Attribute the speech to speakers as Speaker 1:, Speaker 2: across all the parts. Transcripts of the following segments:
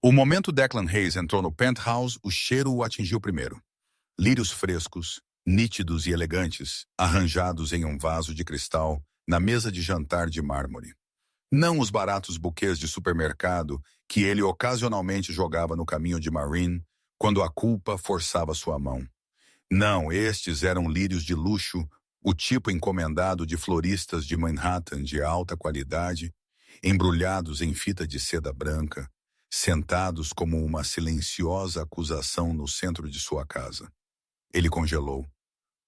Speaker 1: O momento Declan Hayes entrou no penthouse, o cheiro o atingiu primeiro. Lírios frescos, nítidos e elegantes, arranjados em um vaso de cristal, na mesa de jantar de mármore. Não os baratos buquês de supermercado que ele ocasionalmente jogava no caminho de Marine quando a culpa forçava sua mão. Não, estes eram lírios de luxo, o tipo encomendado de floristas de Manhattan de alta qualidade, embrulhados em fita de seda branca, sentados como uma silenciosa acusação no centro de sua casa. Ele congelou.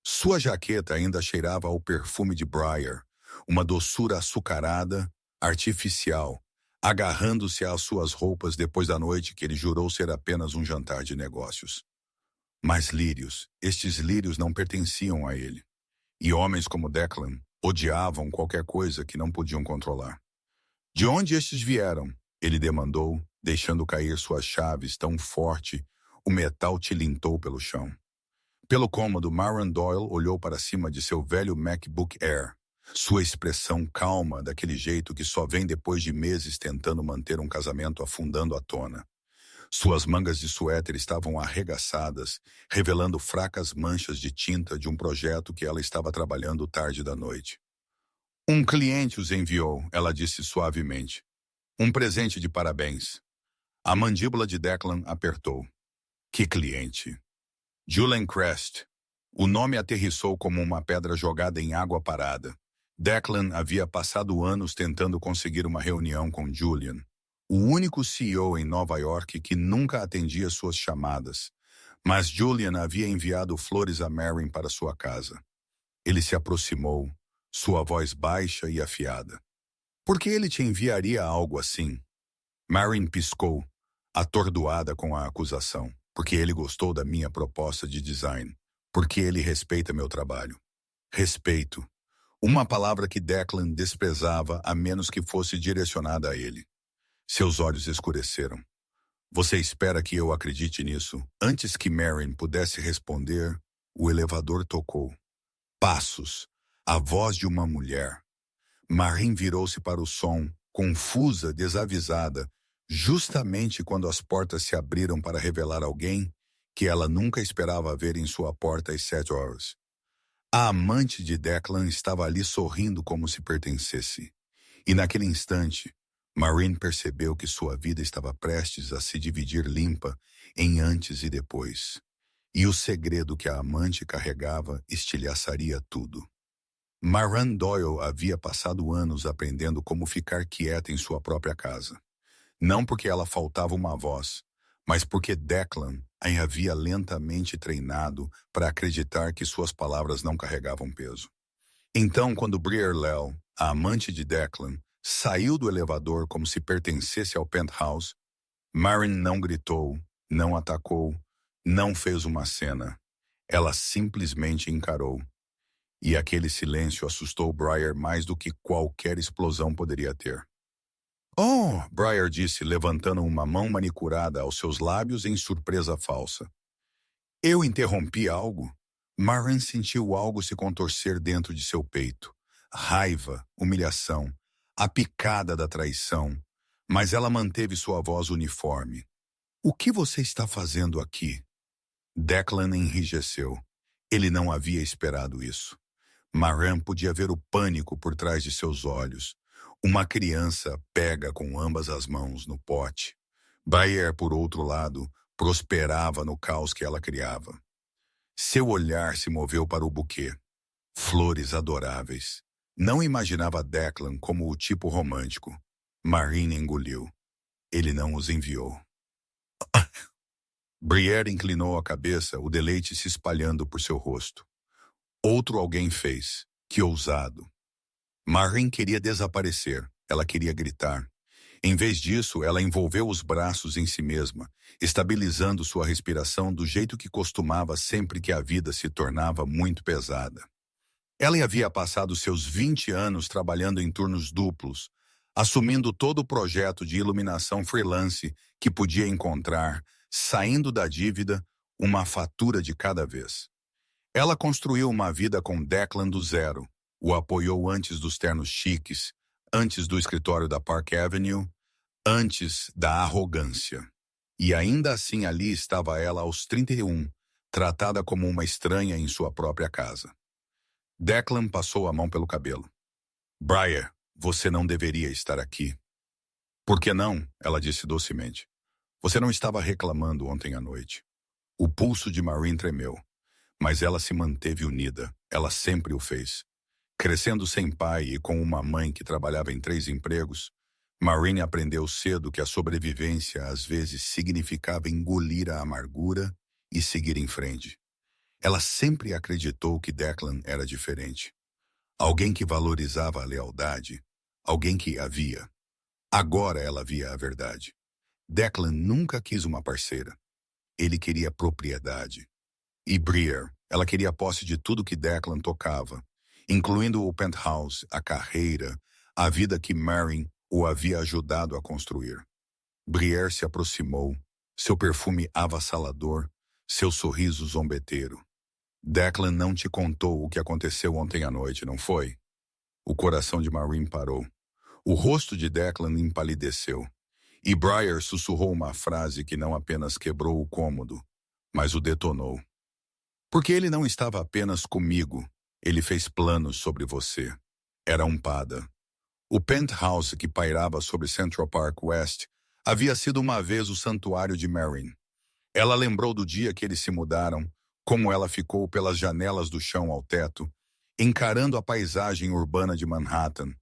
Speaker 1: Sua jaqueta ainda cheirava ao perfume de Briar, uma doçura açucarada, artificial, agarrando-se às suas roupas depois da noite que ele jurou ser apenas um jantar de negócios. Mas lírios, estes lírios não pertenciam a ele. E homens como Declan odiavam qualquer coisa que não podiam controlar. De onde estes vieram? Ele demandou, deixando cair suas chaves tão forte, o metal tilintou pelo chão. Pelo cômodo, Maren Doyle olhou para cima de seu velho MacBook Air. Sua expressão calma, daquele jeito que só vem depois de meses tentando manter um casamento afundando à tona. Suas mangas de suéter estavam arregaçadas, revelando fracas manchas de tinta de um projeto que ela estava trabalhando tarde da noite. Um cliente os enviou, ela disse suavemente. Um presente de parabéns. A mandíbula de Declan apertou. Que cliente? Julian Crest. O nome aterrissou como uma pedra jogada em água parada. Declan havia passado anos tentando conseguir uma reunião com Julian, o único CEO em Nova York que nunca atendia suas chamadas. Mas Julian havia enviado flores a Marin para sua casa. Ele se aproximou, sua voz baixa e afiada. Por que ele te enviaria algo assim? Marin piscou, atordoada com a acusação. Porque ele gostou da minha proposta de design. Porque ele respeita meu trabalho. Respeito. Uma palavra que Declan desprezava a menos que fosse direcionada a ele. Seus olhos escureceram. Você espera que eu acredite nisso? Antes que Marin pudesse responder, o elevador tocou. Passos. A voz de uma mulher. Marin virou-se para o som, confusa, desavisada, justamente quando as portas se abriram para revelar alguém que ela nunca esperava ver em sua porta às 7 horas. A amante de Declan estava ali sorrindo como se pertencesse. E naquele instante, Marin percebeu que sua vida estava prestes a se dividir limpa em antes e depois. E o segredo que a amante carregava estilhaçaria tudo. Maren Doyle havia passado anos aprendendo como ficar quieta em sua própria casa. Não porque ela faltava uma voz, mas porque Declan a havia lentamente treinado para acreditar que suas palavras não carregavam peso. Então, quando Briar Lell, a amante de Declan, saiu do elevador como se pertencesse ao penthouse, Marin não gritou, não atacou, não fez uma cena. Ela simplesmente encarou. E aquele silêncio assustou Briar mais do que qualquer explosão poderia ter. Oh, Briar disse, levantando uma mão manicurada aos seus lábios em surpresa falsa. Eu interrompi algo? Marin sentiu algo se contorcer dentro de seu peito. Raiva, humilhação, a picada da traição. Mas ela manteve sua voz uniforme. O que você está fazendo aqui? Declan enrijeceu. Ele não havia esperado isso. Marin podia ver o pânico por trás de seus olhos. Uma criança pega com ambas as mãos no pote. Briar, por outro lado, prosperava no caos que ela criava. Seu olhar se moveu para o buquê. Flores adoráveis. Não imaginava Declan como o tipo romântico. Marin engoliu. Ele não os enviou. Briar inclinou a cabeça, o deleite se espalhando por seu rosto. Outro alguém fez. Que ousado. Marin queria desaparecer. Ela queria gritar. Em vez disso, ela envolveu os braços em si mesma, estabilizando sua respiração do jeito que costumava sempre que a vida se tornava muito pesada. Ela havia passado seus 20 anos trabalhando em turnos duplos, assumindo todo o projeto de iluminação freelance que podia encontrar, saindo da dívida, uma fatura de cada vez. Ela construiu uma vida com Declan do zero, o apoiou antes dos ternos chiques, antes do escritório da Park Avenue, antes da arrogância. E ainda assim ali estava ela aos 31, tratada como uma estranha em sua própria casa. Declan passou a mão pelo cabelo. Briar, você não deveria estar aqui. Por que não? Ela disse docemente. Você não estava reclamando ontem à noite. O pulso de Maureen tremeu, mas ela se manteve unida. Ela sempre o fez. Crescendo sem pai e com uma mãe que trabalhava em 3 empregos, Maureen aprendeu cedo que a sobrevivência às vezes significava engolir a amargura e seguir em frente. Ela sempre acreditou que Declan era diferente. Alguém que valorizava a lealdade, alguém que a via. Agora ela via a verdade. Declan nunca quis uma parceira. Ele queria propriedade. E Briar, ela queria posse de tudo que Declan tocava, incluindo o penthouse, a carreira, a vida que Maureen o havia ajudado a construir. Briar se aproximou, seu perfume avassalador, seu sorriso zombeteiro. Declan não te contou o que aconteceu ontem à noite, não foi? O coração de Maureen parou. O rosto de Declan empalideceu. E Briar sussurrou uma frase que não apenas quebrou o cômodo, mas o detonou. Porque ele não estava apenas comigo, ele fez planos sobre você. Era um pada. O penthouse que pairava sobre Central Park West havia sido uma vez o santuário de Maureen. Ela lembrou do dia que eles se mudaram, como ela ficou pelas janelas do chão ao teto, encarando a paisagem urbana de Manhattan,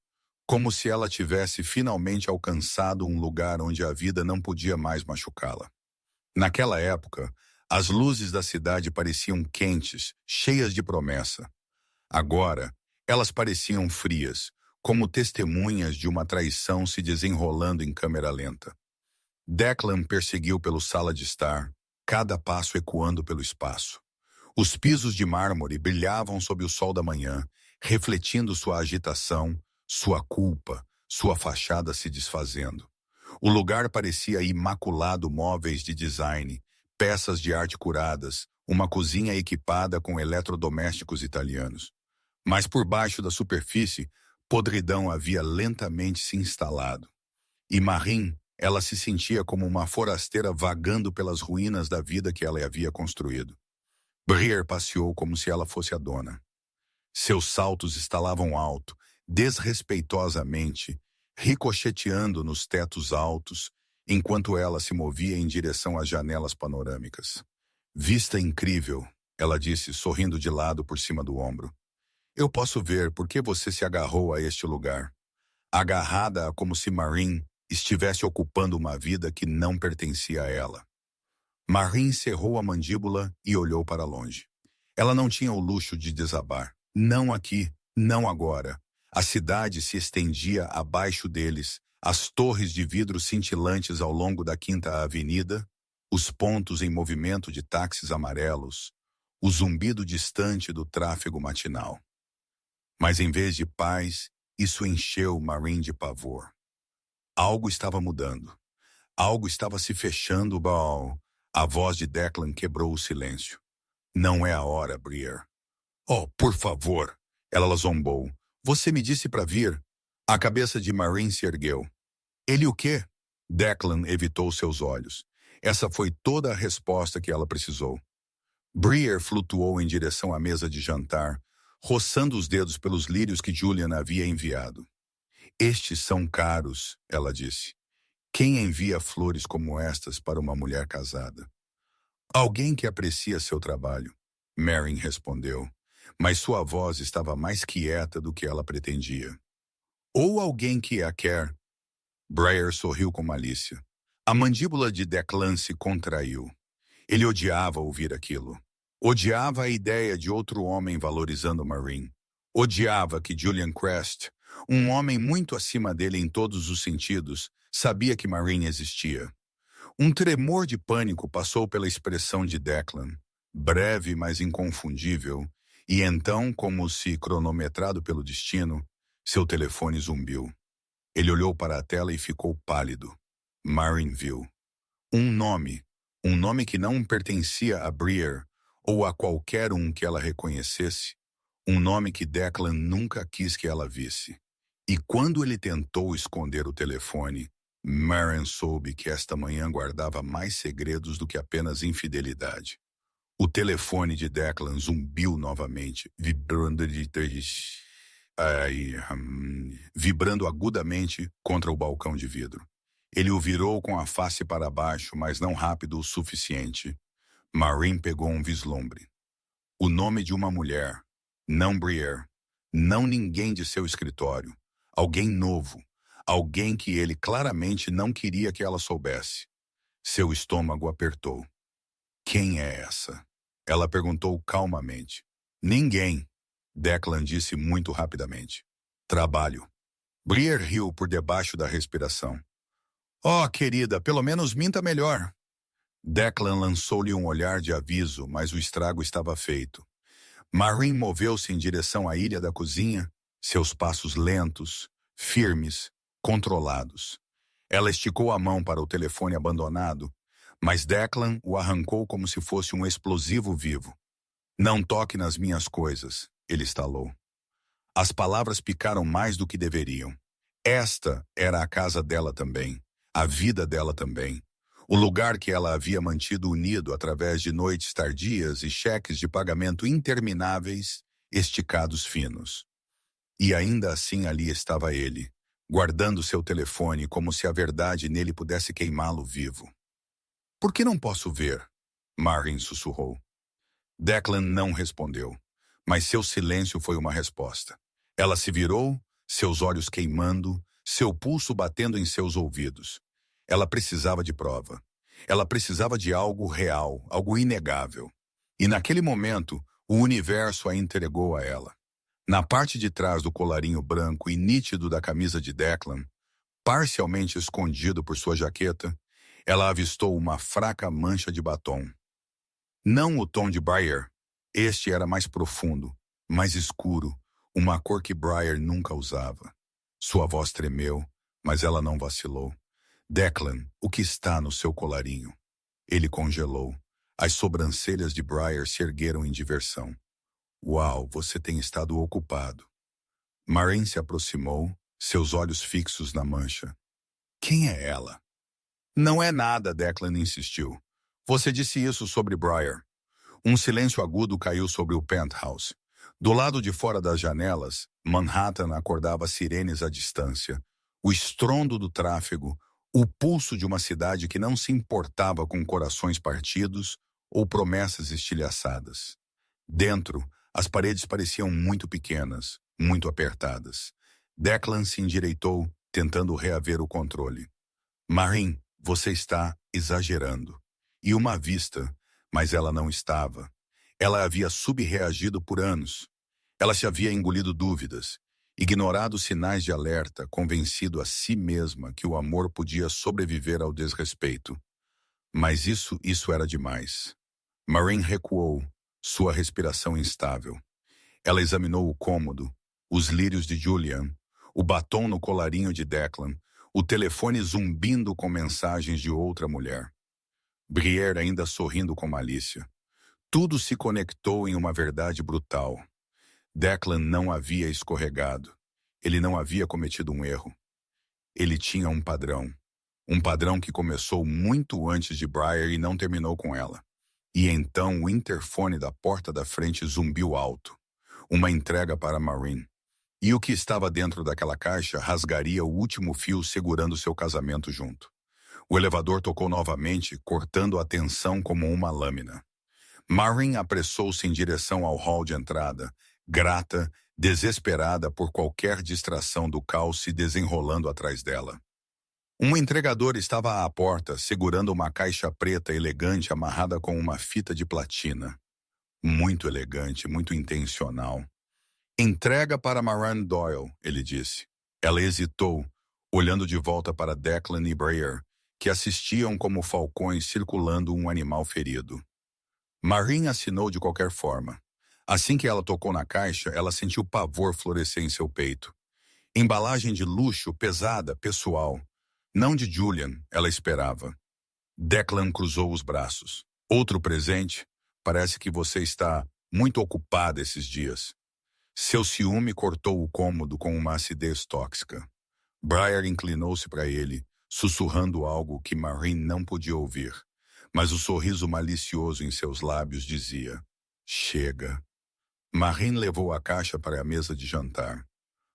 Speaker 1: como se ela tivesse finalmente alcançado um lugar onde a vida não podia mais machucá-la. Naquela época, as luzes da cidade pareciam quentes, cheias de promessa. Agora, elas pareciam frias, como testemunhas de uma traição se desenrolando em câmera lenta. Declan perseguiu pelo sala de estar, cada passo ecoando pelo espaço. Os pisos de mármore brilhavam sob o sol da manhã, refletindo sua agitação, sua culpa, sua fachada se desfazendo. O lugar parecia imaculado, móveis de design, peças de arte curadas, uma cozinha equipada com eletrodomésticos italianos. Mas por baixo da superfície, podridão havia lentamente se instalado. E Maureen, ela se sentia como uma forasteira vagando pelas ruínas da vida que ela havia construído. Briar passeou como se ela fosse a dona. Seus saltos estalavam alto, desrespeitosamente, ricocheteando nos tetos altos, enquanto ela se movia em direção às janelas panorâmicas. Vista incrível, ela disse, sorrindo de lado por cima do ombro. Eu posso ver por que você se agarrou a este lugar. Agarrada como se Maureen estivesse ocupando uma vida que não pertencia a ela. Maureen cerrou a mandíbula e olhou para longe. Ela não tinha o luxo de desabar. Não aqui, não agora. A cidade se estendia abaixo deles, as torres de vidro cintilantes ao longo da Quinta Avenida, os pontos em movimento de táxis amarelos, o zumbido distante do tráfego matinal. Mas em vez de paz, isso encheu Maureen de pavor. Algo estava mudando. Algo estava se fechando, Baal. A voz de Declan quebrou o silêncio. Não é a hora, Briar. Oh, por favor, ela zombou. Você me disse para vir. A cabeça de Maureen se ergueu. Ele o quê? Declan evitou seus olhos. Essa foi toda a resposta que ela precisou. Briar flutuou em direção à mesa de jantar, roçando os dedos pelos lírios que Julian havia enviado. Estes são caros, ela disse. Quem envia flores como estas para uma mulher casada? Alguém que aprecia seu trabalho, Maureen respondeu, mas sua voz estava mais quieta do que ela pretendia. Ou alguém que a quer. Briar sorriu com malícia. A mandíbula de Declan se contraiu. Ele odiava ouvir aquilo. Odiava a ideia de outro homem valorizando Maureen. Odiava que Julian Crest, um homem muito acima dele em todos os sentidos, sabia que Maureen existia. Um tremor de pânico passou pela expressão de Declan, breve mas inconfundível, e então, como se cronometrado pelo destino, seu telefone zumbiu. Ele olhou para a tela e ficou pálido. Maureen viu. Um nome que não pertencia a Briar ou a qualquer um que ela reconhecesse, um nome que Declan nunca quis que ela visse. E quando ele tentou esconder o telefone, Maren soube que esta manhã guardava mais segredos do que apenas infidelidade. O telefone de Declan zumbiu novamente, vibrando agudamente contra o balcão de vidro. Ele o virou com a face para baixo, mas não rápido o suficiente. Maureen pegou um vislumbre. O nome de uma mulher, não Briere, não ninguém de seu escritório, alguém novo, alguém que ele claramente não queria que ela soubesse. Seu estômago apertou. Quem é essa? Ela perguntou calmamente. Ninguém, Declan disse muito rapidamente. Trabalho. Briere riu por debaixo da respiração. Oh, querida, pelo menos minta melhor. Declan lançou-lhe um olhar de aviso, mas o estrago estava feito. Maureen moveu-se em direção à ilha da cozinha, seus passos lentos, firmes, controlados. Ela esticou a mão para o telefone abandonado, mas Declan o arrancou como se fosse um explosivo vivo. Não toque nas minhas coisas, ele estalou. As palavras picaram mais do que deveriam. Esta era a casa dela também, a vida dela também. O lugar que ela havia mantido unido através de noites tardias e cheques de pagamento intermináveis, esticados finos. E ainda assim ali estava ele, guardando seu telefone como se a verdade nele pudesse queimá-lo vivo. Por que não posso ver? Maureen sussurrou. Declan não respondeu, mas seu silêncio foi uma resposta. Ela se virou, seus olhos queimando, seu pulso batendo em seus ouvidos. Ela precisava de prova. Ela precisava de algo real, algo inegável. E naquele momento, o universo a entregou a ela. Na parte de trás do colarinho branco e nítido da camisa de Declan, parcialmente escondido por sua jaqueta, ela avistou uma fraca mancha de batom. Não o tom de Briere. Este era mais profundo, mais escuro, uma cor que Briere nunca usava. Sua voz tremeu, mas ela não vacilou. Declan, o que está no seu colarinho? Ele congelou. As sobrancelhas de Briere se ergueram em diversão. Uau, você tem estado ocupado. Maureen se aproximou, seus olhos fixos na mancha. Quem é ela? Não é nada, Declan insistiu. Você disse isso sobre Briere. Um silêncio agudo caiu sobre o penthouse. Do lado de fora das janelas, Manhattan acordava sirenes à distância. O estrondo do tráfego, o pulso de uma cidade que não se importava com corações partidos ou promessas estilhaçadas. Dentro, as paredes pareciam muito pequenas, muito apertadas. Declan se endireitou, tentando reaver o controle. Maureen, você está exagerando. E uma vista, mas ela não estava. Ela havia subreagido por anos. Ela se havia engolido dúvidas, ignorado sinais de alerta, convencido a si mesma que o amor podia sobreviver ao desrespeito. Mas isso era demais. Maureen recuou, sua respiração instável. Ela examinou o cômodo, os lírios de Julian, o batom no colarinho de Declan, o telefone zumbindo com mensagens de outra mulher. Briere ainda sorrindo com malícia. Tudo se conectou em uma verdade brutal. Declan não havia escorregado. Ele não havia cometido um erro. Ele tinha um padrão. Um padrão que começou muito antes de Briere e não terminou com ela. E então o interfone da porta da frente zumbiu alto. Uma entrega para Maureen. E o que estava dentro daquela caixa rasgaria o último fio segurando seu casamento junto. O elevador tocou novamente, cortando a tensão como uma lâmina. Maureen apressou-se em direção ao hall de entrada, grata, desesperada por qualquer distração do caos se desenrolando atrás dela. Um entregador estava à porta, segurando uma caixa preta elegante amarrada com uma fita de platina. Muito elegante, muito intencional. Entrega para Maureen Doyle, ele disse. Ela hesitou, olhando de volta para Declan e Briere, que assistiam como falcões circulando um animal ferido. Maureen assinou de qualquer forma. Assim que ela tocou na caixa, ela sentiu pavor florescer em seu peito. Embalagem de luxo, pesada, pessoal. Não de Julian, ela esperava. Declan cruzou os braços. Outro presente? Parece que você está muito ocupada esses dias. Seu ciúme cortou o cômodo com uma acidez tóxica. Briere inclinou-se para ele, sussurrando algo que Maureen não podia ouvir, mas o sorriso malicioso em seus lábios dizia: chega. Maureen levou a caixa para a mesa de jantar.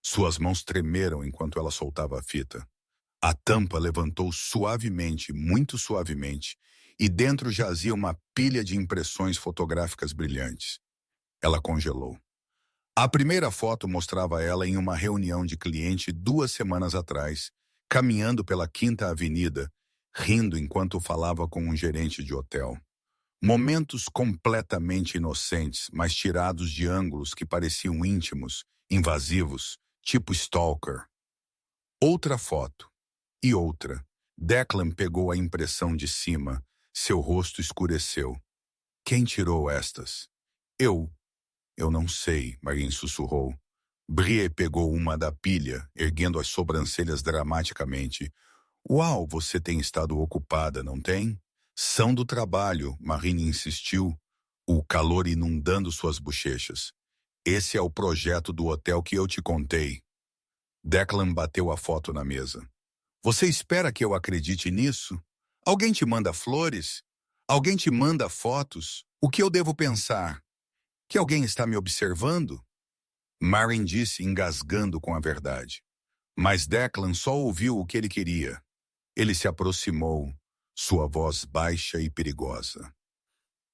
Speaker 1: Suas mãos tremeram enquanto ela soltava a fita. A tampa levantou suavemente, muito suavemente, e dentro jazia uma pilha de impressões fotográficas brilhantes. Ela congelou. A primeira foto mostrava ela em uma reunião de cliente 2 semanas atrás, caminhando pela Quinta Avenida, rindo enquanto falava com um gerente de hotel. Momentos completamente inocentes, mas tirados de ângulos que pareciam íntimos, invasivos, tipo stalker. Outra foto. E outra. Declan pegou a impressão de cima. Seu rosto escureceu. Quem tirou estas? Eu não sei, Maureen sussurrou. Brie pegou uma da pilha, erguendo as sobrancelhas dramaticamente. Uau, você tem estado ocupada, não tem? São do trabalho, Maureen insistiu, o calor inundando suas bochechas. Esse é o projeto do hotel que eu te contei. Declan bateu a foto na mesa. Você espera que eu acredite nisso? Alguém te manda flores? Alguém te manda fotos? O que eu devo pensar? Que alguém está me observando? Maureen disse, engasgando com a verdade. Mas Declan só ouviu o que ele queria. Ele se aproximou, sua voz baixa e perigosa.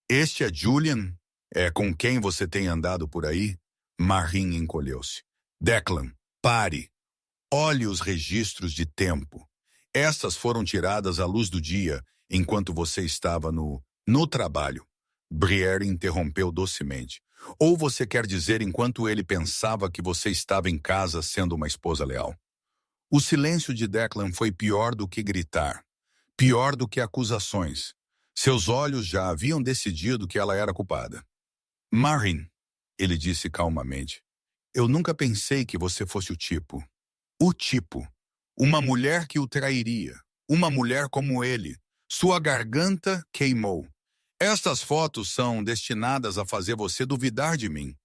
Speaker 1: Este é Julian? É com quem você tem andado por aí? Maureen encolheu-se. Declan, pare. Olhe os registros de tempo. Estas foram tiradas à luz do dia, enquanto você estava no trabalho. Briere interrompeu docemente. Ou você quer dizer enquanto ele pensava que você estava em casa sendo uma esposa leal? O silêncio de Declan foi pior do que gritar. Pior do que acusações. Seus olhos já haviam decidido que ela era culpada. Maureen, ele disse calmamente, eu nunca pensei que você fosse o tipo. O tipo. Uma mulher que o trairia. Uma mulher como ele. Sua garganta queimou. Estas fotos são destinadas a fazer você duvidar de mim.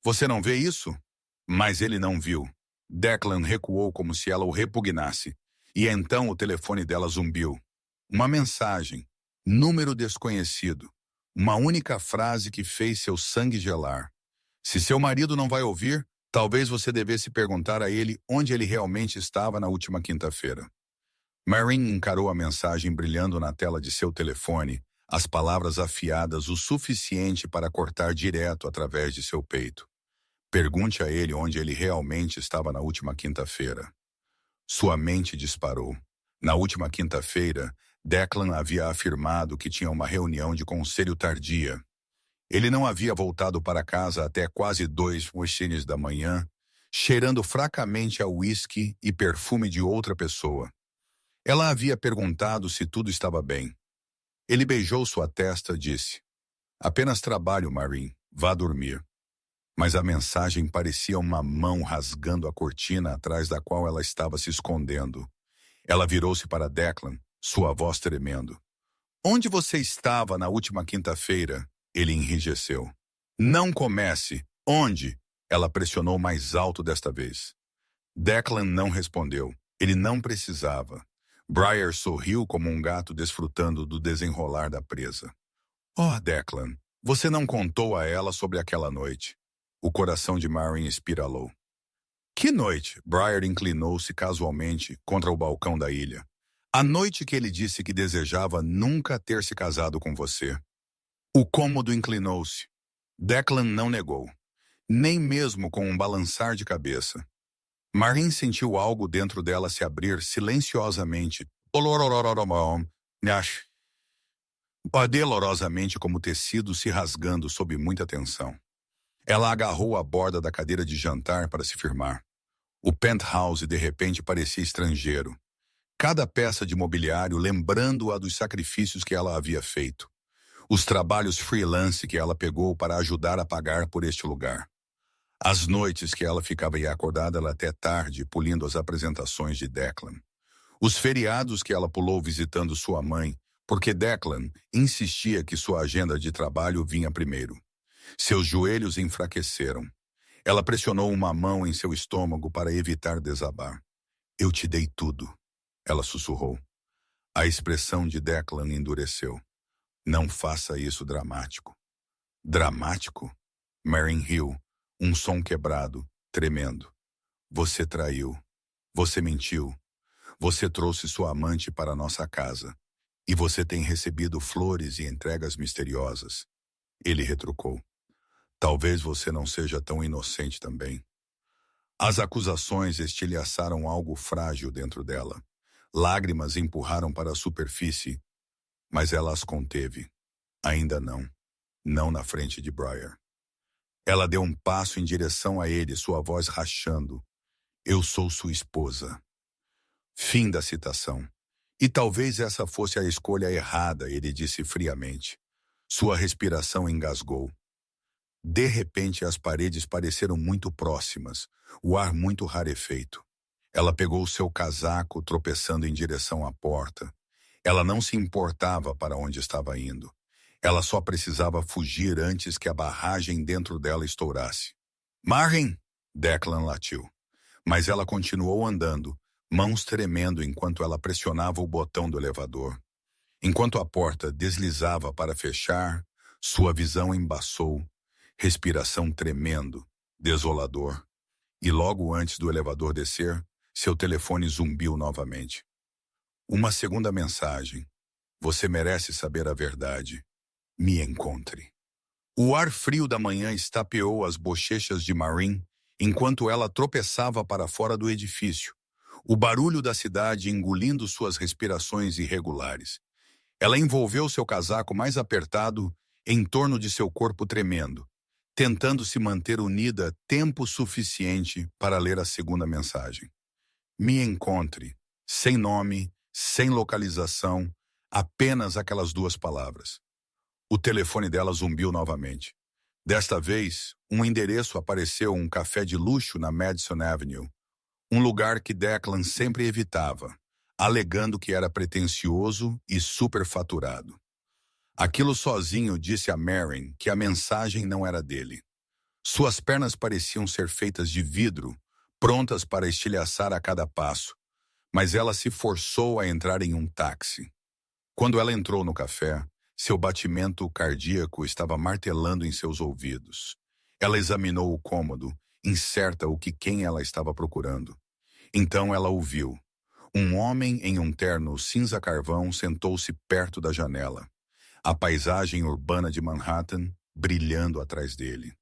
Speaker 1: Você não vê isso? Mas ele não viu. Declan recuou como se ela o repugnasse. E então o telefone dela zumbiu. Uma mensagem. Número desconhecido. Uma única frase que fez seu sangue gelar. Se seu marido não vai ouvir, talvez você devesse perguntar a ele onde ele realmente estava na última quinta-feira. Maureen encarou a mensagem brilhando na tela de seu telefone, as palavras afiadas o suficiente para cortar direto através de seu peito. Pergunte a ele onde ele realmente estava na última quinta-feira. Sua mente disparou. Na última quinta-feira, Declan havia afirmado que tinha uma reunião de conselho tardia. Ele não havia voltado para casa até quase 2 da manhã, cheirando fracamente a uísque e perfume de outra pessoa. Ela havia perguntado se tudo estava bem. Ele beijou sua testa e disse: apenas trabalho, Maureen. Vá dormir. Mas a mensagem parecia uma mão rasgando a cortina atrás da qual ela estava se escondendo. Ela virou-se para Declan, sua voz tremendo. Onde você estava na última quinta-feira? Ele enrijeceu. Não comece. Onde? Ela pressionou mais alto desta vez. Declan não respondeu. Ele não precisava. Briar sorriu como um gato desfrutando do desenrolar da presa. Oh, Declan, você não contou a ela sobre aquela noite. O coração de Maureen espiralou. Que noite? Briar inclinou-se casualmente contra o balcão da ilha. A noite que ele disse que desejava nunca ter se casado com você. O cômodo inclinou-se. Declan não negou, nem mesmo com um balançar de cabeça. Maureen sentiu algo dentro dela se abrir silenciosamente, dolorosamente como tecido se rasgando sob muita tensão. Ela agarrou a borda da cadeira de jantar para se firmar. O penthouse de repente parecia estrangeiro. Cada peça de mobiliário lembrando-a dos sacrifícios que ela havia feito. Os trabalhos freelance que ela pegou para ajudar a pagar por este lugar. As noites que ela ficava acordada até tarde, pulindo as apresentações de Declan. Os feriados que ela pulou visitando sua mãe, porque Declan insistia que sua agenda de trabalho vinha primeiro. Seus joelhos enfraqueceram. Ela pressionou uma mão em seu estômago para evitar desabar. Eu te dei tudo. Ela sussurrou. A expressão de Declan endureceu. Não faça isso dramático. Dramático? Marin riu, um som quebrado, tremendo. Você traiu. Você mentiu. Você trouxe sua amante para nossa casa. E você tem recebido flores e entregas misteriosas. Ele retrucou. Talvez você não seja tão inocente também. As acusações estilhaçaram algo frágil dentro dela. Lágrimas empurraram para a superfície, mas ela as conteve. Ainda não. Não na frente de Briar. Ela deu um passo em direção a ele, sua voz rachando. Eu sou sua esposa. Fim da citação. E talvez essa fosse a escolha errada, ele disse friamente. Sua respiração engasgou. De repente, as paredes pareceram muito próximas, o ar muito rarefeito. Ela pegou seu casaco, tropeçando em direção à porta. Ela não se importava para onde estava indo. Ela só precisava fugir antes que a barragem dentro dela estourasse. Marin! Declan latiu. Mas ela continuou andando, mãos tremendo enquanto ela pressionava o botão do elevador. Enquanto a porta deslizava para fechar, sua visão embaçou, respiração tremendo, desolador. E logo antes do elevador descer, seu telefone zumbiu novamente. Uma segunda mensagem. Você merece saber a verdade. Me encontre. O ar frio da manhã estapeou as bochechas de Marin enquanto ela tropeçava para fora do edifício, o barulho da cidade engolindo suas respirações irregulares. Ela envolveu seu casaco mais apertado em torno de seu corpo tremendo, tentando se manter unida tempo suficiente para ler a segunda mensagem. Me encontre, sem nome, sem localização, apenas aquelas duas palavras. O telefone dela zumbiu novamente. Desta vez, um endereço apareceu, um café de luxo na Madison Avenue, um lugar que Declan sempre evitava, alegando que era pretensioso e superfaturado. Aquilo sozinho disse a Marin que a mensagem não era dele. Suas pernas pareciam ser feitas de vidro, prontas para estilhaçar a cada passo, mas ela se forçou a entrar em um táxi. Quando ela entrou no café, seu batimento cardíaco estava martelando em seus ouvidos. Ela examinou o cômodo, incerta o que quem ela estava procurando. Então ela ouviu. Um homem em um terno cinza-carvão sentou-se perto da janela. A paisagem urbana de Manhattan brilhando atrás dele.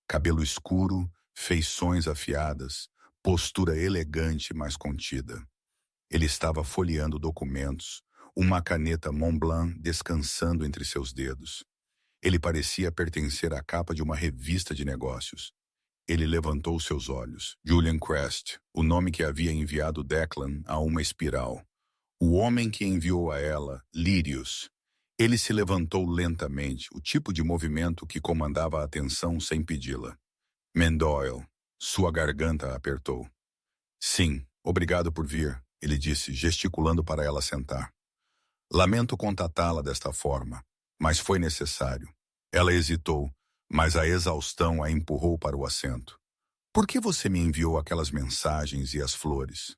Speaker 1: Cabelo escuro, feições afiadas, postura elegante, mas contida. Ele estava folheando documentos, uma caneta Montblanc descansando entre seus dedos. Ele parecia pertencer à capa de uma revista de negócios. Ele levantou seus olhos. Julian Crest, o nome que havia enviado Declan a uma espiral. O homem que enviou a ela, Lírios. Ele se levantou lentamente, o tipo de movimento que comandava a atenção sem pedi-la. Mendoyle, sua garganta apertou. Sim, obrigado por vir, ele disse, gesticulando para ela sentar. Lamento contatá-la desta forma, mas foi necessário. Ela hesitou, mas a exaustão a empurrou para o assento. Por que você me enviou aquelas mensagens e as flores?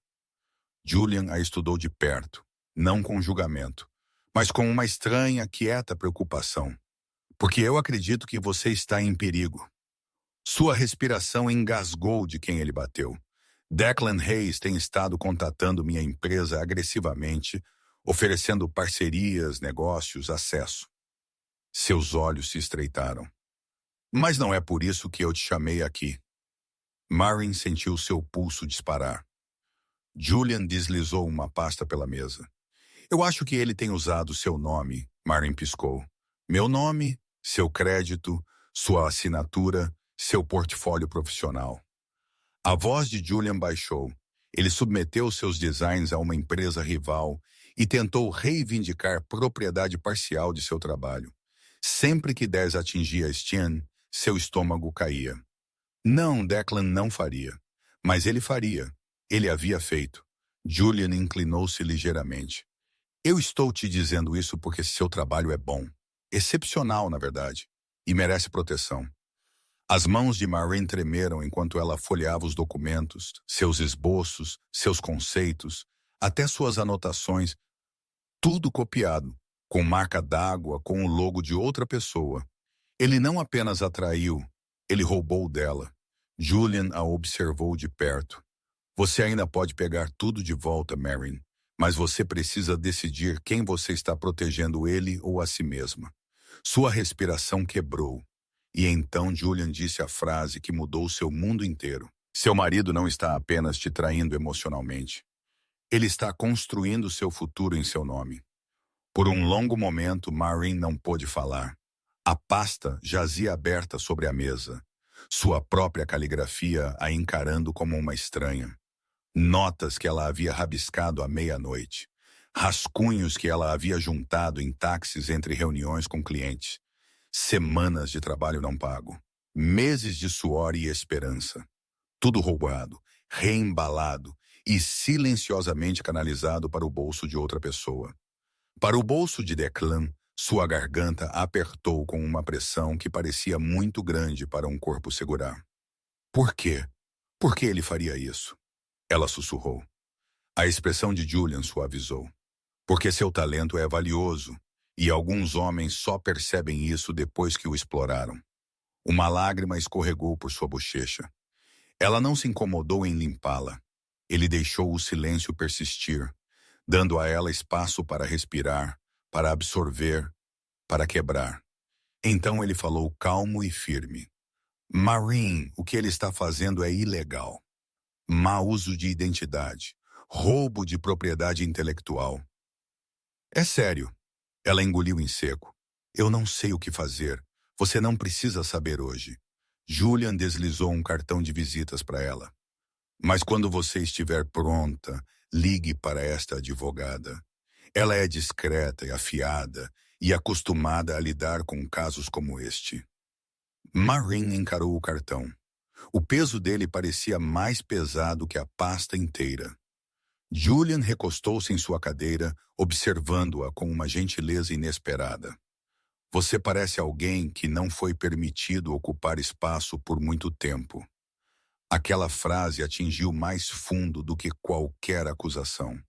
Speaker 1: Julian a estudou de perto, não com julgamento, mas com uma estranha, quieta preocupação. Porque eu acredito que você está em perigo. Sua respiração engasgou de quem ele bateu. Declan Hayes tem estado contatando minha empresa agressivamente, oferecendo parcerias, negócios, acesso. Seus olhos se estreitaram. Mas não é por isso que eu te chamei aqui. Marin sentiu seu pulso disparar. Julian deslizou uma pasta pela mesa. Eu acho que ele tem usado seu nome, Marin piscou. Meu nome, seu crédito, sua assinatura, seu portfólio profissional. A voz de Julian baixou. Ele submeteu seus designs a uma empresa rival e tentou reivindicar propriedade parcial de seu trabalho. Sempre que 10 atingia Stian, seu estômago caía. Não, Declan não faria. Mas ele faria. Ele havia feito. Julian inclinou-se ligeiramente. Eu estou te dizendo isso porque seu trabalho é bom. Excepcional, na verdade. E merece proteção. As mãos de Marin tremeram enquanto ela folheava os documentos, seus esboços, seus conceitos, Até suas anotações, tudo copiado, com marca d'água, com o logo de outra pessoa. Ele não apenas a traiu, ele roubou dela. Julian a observou de perto. Você ainda pode pegar tudo de volta, Marin, mas você precisa decidir quem você está protegendo, ele ou a si mesma. Sua respiração quebrou. E então Julian disse a frase que mudou seu mundo inteiro. Seu marido não está apenas te traindo emocionalmente. Ele está construindo seu futuro em seu nome. Por um longo momento, Marin não pôde falar. A pasta jazia aberta sobre a mesa, sua própria caligrafia a encarando como uma estranha. Notas que ela havia rabiscado à meia-noite. Rascunhos que ela havia juntado em táxis entre reuniões com clientes. Semanas de trabalho não pago. Meses de suor e esperança. Tudo roubado, reembalado e silenciosamente canalizado para o bolso de outra pessoa. Para o bolso de Declan, sua garganta apertou com uma pressão que parecia muito grande para um corpo segurar. Por quê? Por que ele faria isso? Ela sussurrou. A expressão de Julian suavizou. Porque seu talento é valioso, e alguns homens só percebem isso depois que o exploraram. Uma lágrima escorregou por sua bochecha. Ela não se incomodou em limpá-la. Ele deixou o silêncio persistir, dando a ela espaço para respirar, para absorver, para quebrar. Então ele falou calmo e firme. Marin, o que ele está fazendo é ilegal. Má uso de identidade, roubo de propriedade intelectual. É sério. Ela engoliu em seco. Eu não sei o que fazer. Você não precisa saber hoje. Julian deslizou um cartão de visitas para ela. Mas quando você estiver pronta, ligue para esta advogada. Ela é discreta e afiada e acostumada a lidar com casos como este. Marin encarou o cartão. O peso dele parecia mais pesado que a pasta inteira. Julian recostou-se em sua cadeira, observando-a com uma gentileza inesperada. Você parece alguém que não foi permitido ocupar espaço por muito tempo. Aquela frase atingiu mais fundo do que qualquer acusação.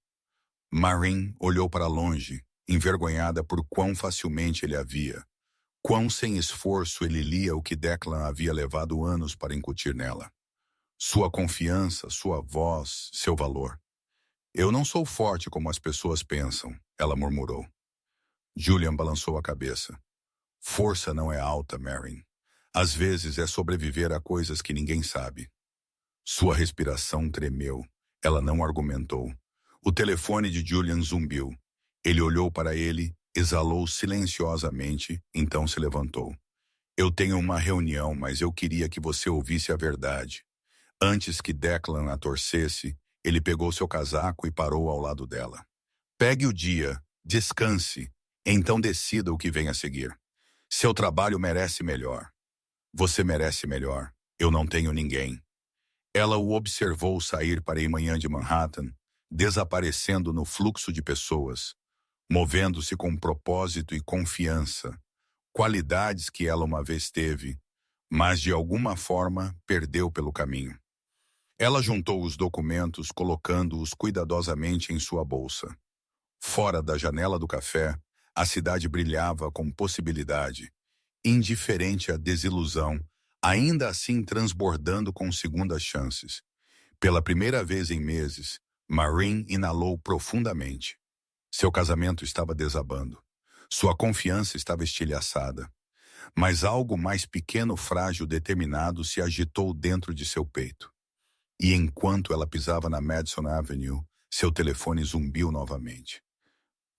Speaker 1: Marin olhou para longe, envergonhada por quão facilmente ele a via. Quão sem esforço ele lia o que Declan havia levado anos para incutir nela. Sua confiança, sua voz, seu valor. Eu não sou forte como as pessoas pensam, ela murmurou. Julian balançou a cabeça. Força não é alta, Marin. Às vezes é sobreviver a coisas que ninguém sabe. Sua respiração tremeu. Ela não argumentou. O telefone de Julian zumbiu. Ele olhou para ele, exalou silenciosamente, então se levantou. Eu tenho uma reunião, mas eu queria que você ouvisse a verdade. Antes que Declan a torcesse, ele pegou seu casaco e parou ao lado dela. Pegue o dia, descanse, então decida o que vem a seguir. Seu trabalho merece melhor. Você merece melhor. Eu não tenho ninguém. Ela o observou sair para a manhã de Manhattan, desaparecendo no fluxo de pessoas, movendo-se com propósito e confiança, qualidades que ela uma vez teve, mas de alguma forma perdeu pelo caminho. Ela juntou os documentos, colocando-os cuidadosamente em sua bolsa. Fora da janela do café, a cidade brilhava com possibilidade, indiferente à desilusão, ainda assim transbordando com segundas chances. Pela primeira vez em meses, Marin inalou profundamente. Seu casamento estava desabando. Sua confiança estava estilhaçada. Mas algo mais pequeno, frágil, determinado se agitou dentro de seu peito. E enquanto ela pisava na Madison Avenue, seu telefone zumbiu novamente.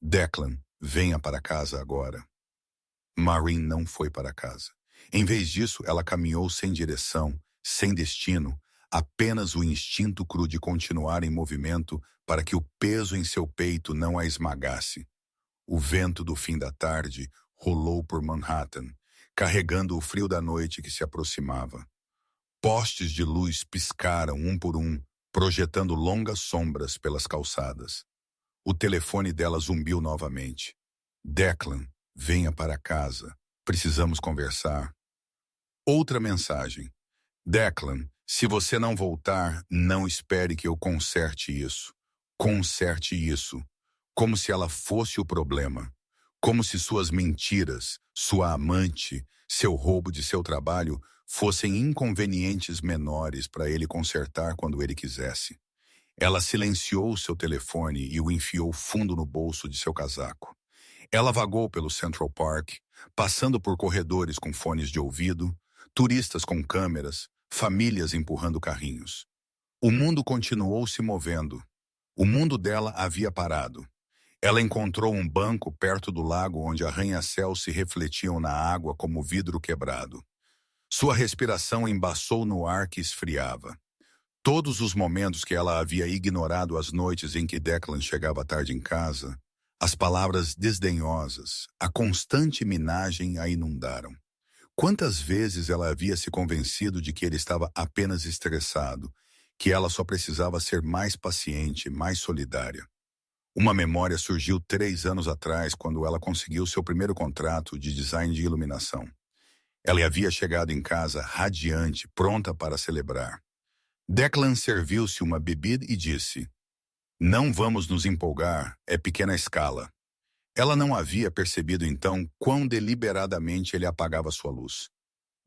Speaker 1: Declan, venha para casa agora. Marin não foi para casa. Em vez disso, ela caminhou sem direção, sem destino, apenas o instinto cru de continuar em movimento para que o peso em seu peito não a esmagasse. O vento do fim da tarde rolou por Manhattan, carregando o frio da noite que se aproximava. Postes de luz piscaram um por um, projetando longas sombras pelas calçadas. O telefone dela zumbiu novamente. Declan, venha para casa. Precisamos conversar. Outra mensagem. Declan, se você não voltar, não espere que eu conserte isso. Conserte isso, como se ela fosse o problema, como se suas mentiras, sua amante, seu roubo de seu trabalho fossem inconvenientes menores para ele consertar quando ele quisesse. Ela silenciou seu telefone e o enfiou fundo no bolso de seu casaco. Ela vagou pelo Central Park, passando por corredores com fones de ouvido, turistas com câmeras, famílias empurrando carrinhos. O mundo continuou se movendo. O mundo dela havia parado. Ela encontrou um banco perto do lago onde arranha-céus se refletiam na água como vidro quebrado. Sua respiração embaçou no ar que esfriava. Todos os momentos que ela havia ignorado as noites em que Declan chegava tarde em casa, as palavras desdenhosas, a constante minagem a inundaram. Quantas vezes ela havia se convencido de que ele estava apenas estressado, que ela só precisava ser mais paciente, mais solidária. Uma memória surgiu 3 anos atrás, quando ela conseguiu seu primeiro contrato de design de iluminação. Ela havia chegado em casa radiante, pronta para celebrar. Declan serviu-se uma bebida e disse: "Não vamos nos empolgar, é pequena escala." Ela não havia percebido então quão deliberadamente ele apagava sua luz.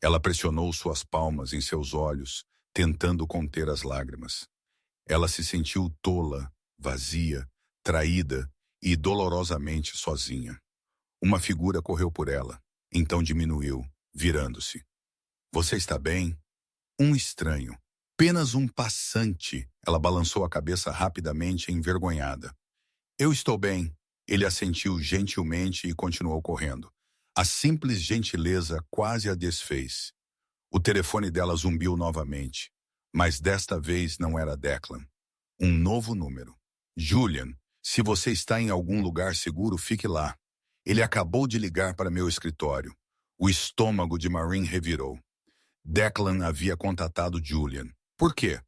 Speaker 1: Ela pressionou suas palmas em seus olhos, tentando conter as lágrimas. Ela se sentiu tola, vazia, traída e dolorosamente sozinha. Uma figura correu por ela, então diminuiu, virando-se. "Você está bem?" Um estranho. Apenas um passante. Ela balançou a cabeça rapidamente, envergonhada. "Eu estou bem." Ele assentiu gentilmente e continuou correndo. A simples gentileza quase a desfez. O telefone dela zumbiu novamente. Mas desta vez não era Declan. Um novo número. "Julian, se você está em algum lugar seguro, fique lá. Ele acabou de ligar para meu escritório." O estômago de Maureen revirou. Declan havia contatado Julian. Por quê?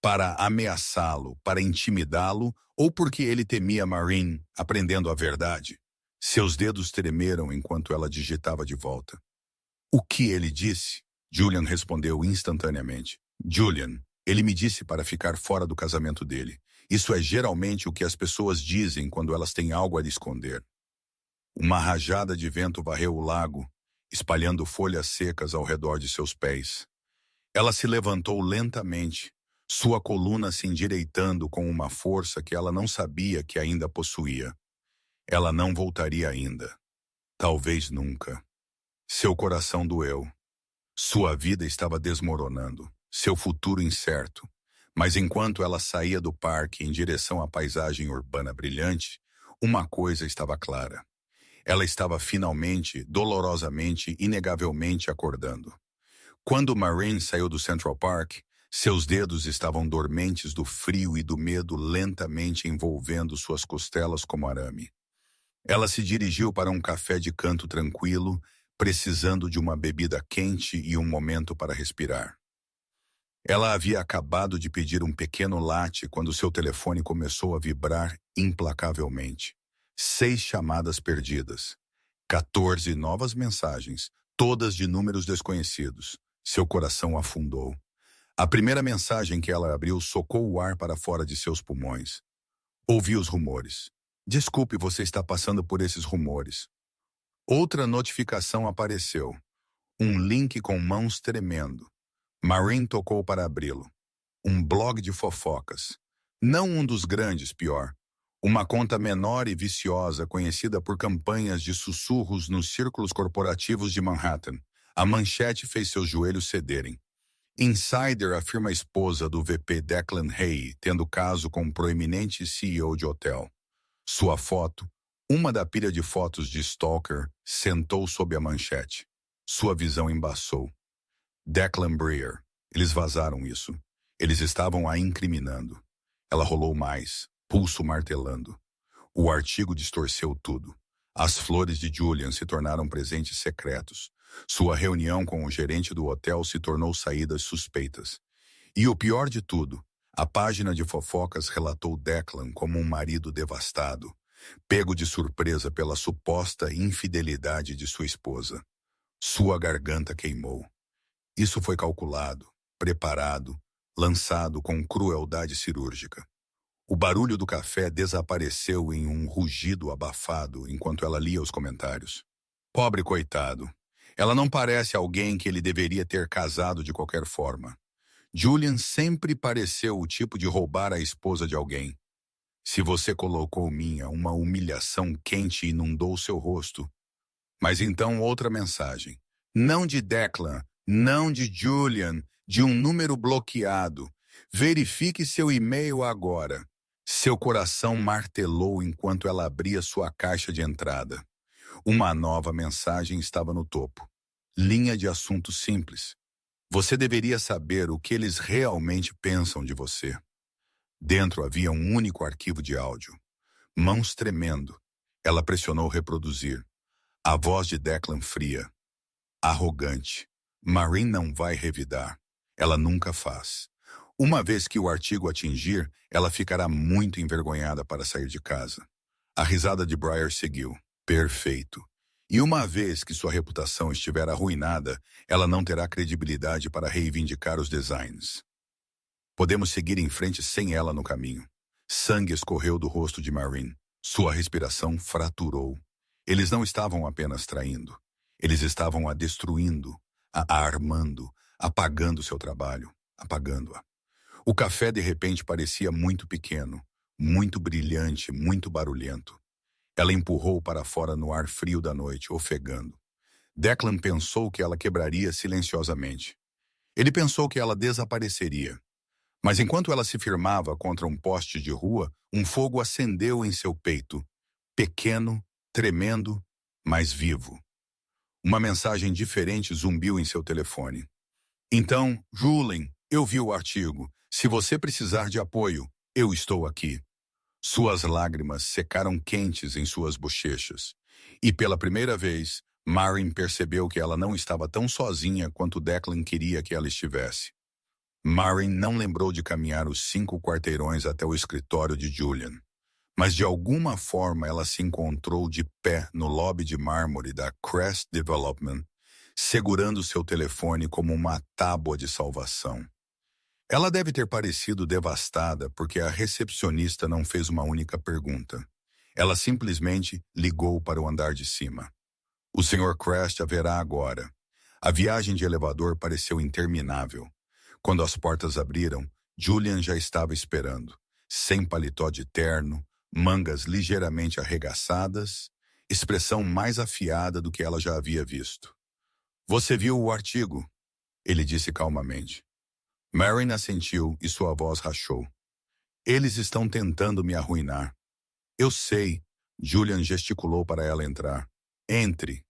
Speaker 1: Para ameaçá-lo, para intimidá-lo, ou porque ele temia Maureen aprendendo a verdade? Seus dedos tremeram enquanto ela digitava de volta. "O que ele disse?" Julian respondeu instantaneamente. "Julian, ele me disse para ficar fora do casamento dele. Isso é geralmente o que as pessoas dizem quando elas têm algo a lhe esconder." Uma rajada de vento varreu o lago, espalhando folhas secas ao redor de seus pés. Ela se levantou lentamente, sua coluna se endireitando com uma força que ela não sabia que ainda possuía. Ela não voltaria ainda. Talvez nunca. Seu coração doeu. Sua vida estava desmoronando, seu futuro incerto. Mas enquanto ela saía do parque em direção à paisagem urbana brilhante, uma coisa estava clara. Ela estava finalmente, dolorosamente, inegavelmente acordando. Quando Maureen saiu do Central Park, seus dedos estavam dormentes do frio e do medo lentamente envolvendo suas costelas como arame. Ela se dirigiu para um café de canto tranquilo, precisando de uma bebida quente e um momento para respirar. Ela havia acabado de pedir um pequeno latte quando seu telefone começou a vibrar implacavelmente. 6 chamadas perdidas. 14 novas mensagens, todas de números desconhecidos. Seu coração afundou. A primeira mensagem que ela abriu socou o ar para fora de seus pulmões. Ouvi os rumores. "Desculpe, você está passando por esses rumores." Outra notificação apareceu. Um link com mãos tremendo. Maureen tocou para abri-lo. Um blog de fofocas. Não um dos grandes, pior. Uma conta menor e viciosa conhecida por campanhas de sussurros nos círculos corporativos de Manhattan. A manchete fez seus joelhos cederem. Insider afirma a esposa do VP Declan Hay tendo caso com um proeminente CEO de hotel. Sua foto, uma da pilha de fotos de Stalker, sentou sob a manchete. Sua visão embaçou. Declan Breer. Eles vazaram isso. Eles estavam a incriminando. Ela rolou mais, pulso martelando. O artigo distorceu tudo. As flores de Julian se tornaram presentes secretos. Sua reunião com o gerente do hotel se tornou saídas suspeitas. E o pior de tudo, a página de fofocas relatou Declan como um marido devastado, pego de surpresa pela suposta infidelidade de sua esposa. Sua garganta queimou. Isso foi calculado, preparado, lançado com crueldade cirúrgica. O barulho do café desapareceu em um rugido abafado enquanto ela lia os comentários. Pobre coitado. Ela não parece alguém que ele deveria ter casado de qualquer forma. Julian sempre pareceu o tipo de roubar a esposa de alguém. Se você colocou uma humilhação quente inundou seu rosto. Mas então outra mensagem. Não de Declan, não de Julian, de um número bloqueado. Verifique seu e-mail agora. Seu coração martelou enquanto ela abria sua caixa de entrada. Uma nova mensagem estava no topo. Linha de assunto simples. Você deveria saber o que eles realmente pensam de você. Dentro havia um único arquivo de áudio. Mãos tremendo. Ela pressionou reproduzir. A voz de Declan fria. Arrogante. Maureen não vai revidar. Ela nunca faz. Uma vez que o artigo atingir, ela ficará muito envergonhada para sair de casa. A risada de Briar seguiu. Perfeito. E uma vez que sua reputação estiver arruinada, ela não terá credibilidade para reivindicar os designs. Podemos seguir em frente sem ela no caminho. Sangue escorreu do rosto de Maureen. Sua respiração fraturou. Eles não estavam apenas traindo. Eles estavam a destruindo, a armando, apagando seu trabalho, apagando-a. O café de repente parecia muito pequeno, muito brilhante, muito barulhento. Ela empurrou para fora no ar frio da noite, ofegando. Declan pensou que ela quebraria silenciosamente. Ele pensou que ela desapareceria. Mas enquanto ela se firmava contra um poste de rua, um fogo acendeu em seu peito. Pequeno, tremendo, mas vivo. Uma mensagem diferente zumbiu em seu telefone. Então, Julian, eu vi o artigo. Se você precisar de apoio, eu estou aqui. Suas lágrimas secaram quentes em suas bochechas. E pela primeira vez, Maureen percebeu que ela não estava tão sozinha quanto Declan queria que ela estivesse. Maureen não lembrou de caminhar os 5 quarteirões até o escritório de Julian. Mas de alguma forma ela se encontrou de pé no lobby de mármore da Crest Development, segurando seu telefone como uma tábua de salvação. Ela deve ter parecido devastada porque a recepcionista não fez uma única pergunta. Ela simplesmente ligou para o andar de cima. O Sr. Crest a verá agora. A viagem de elevador pareceu interminável. Quando as portas abriram, Julian já estava esperando, sem paletó de terno, mangas ligeiramente arregaçadas, expressão mais afiada do que ela já havia visto. Você viu o artigo? Ele disse calmamente. Maureen assentiu e sua voz rachou. Eles estão tentando me arruinar. Eu sei, Julian gesticulou para ela entrar. Entre.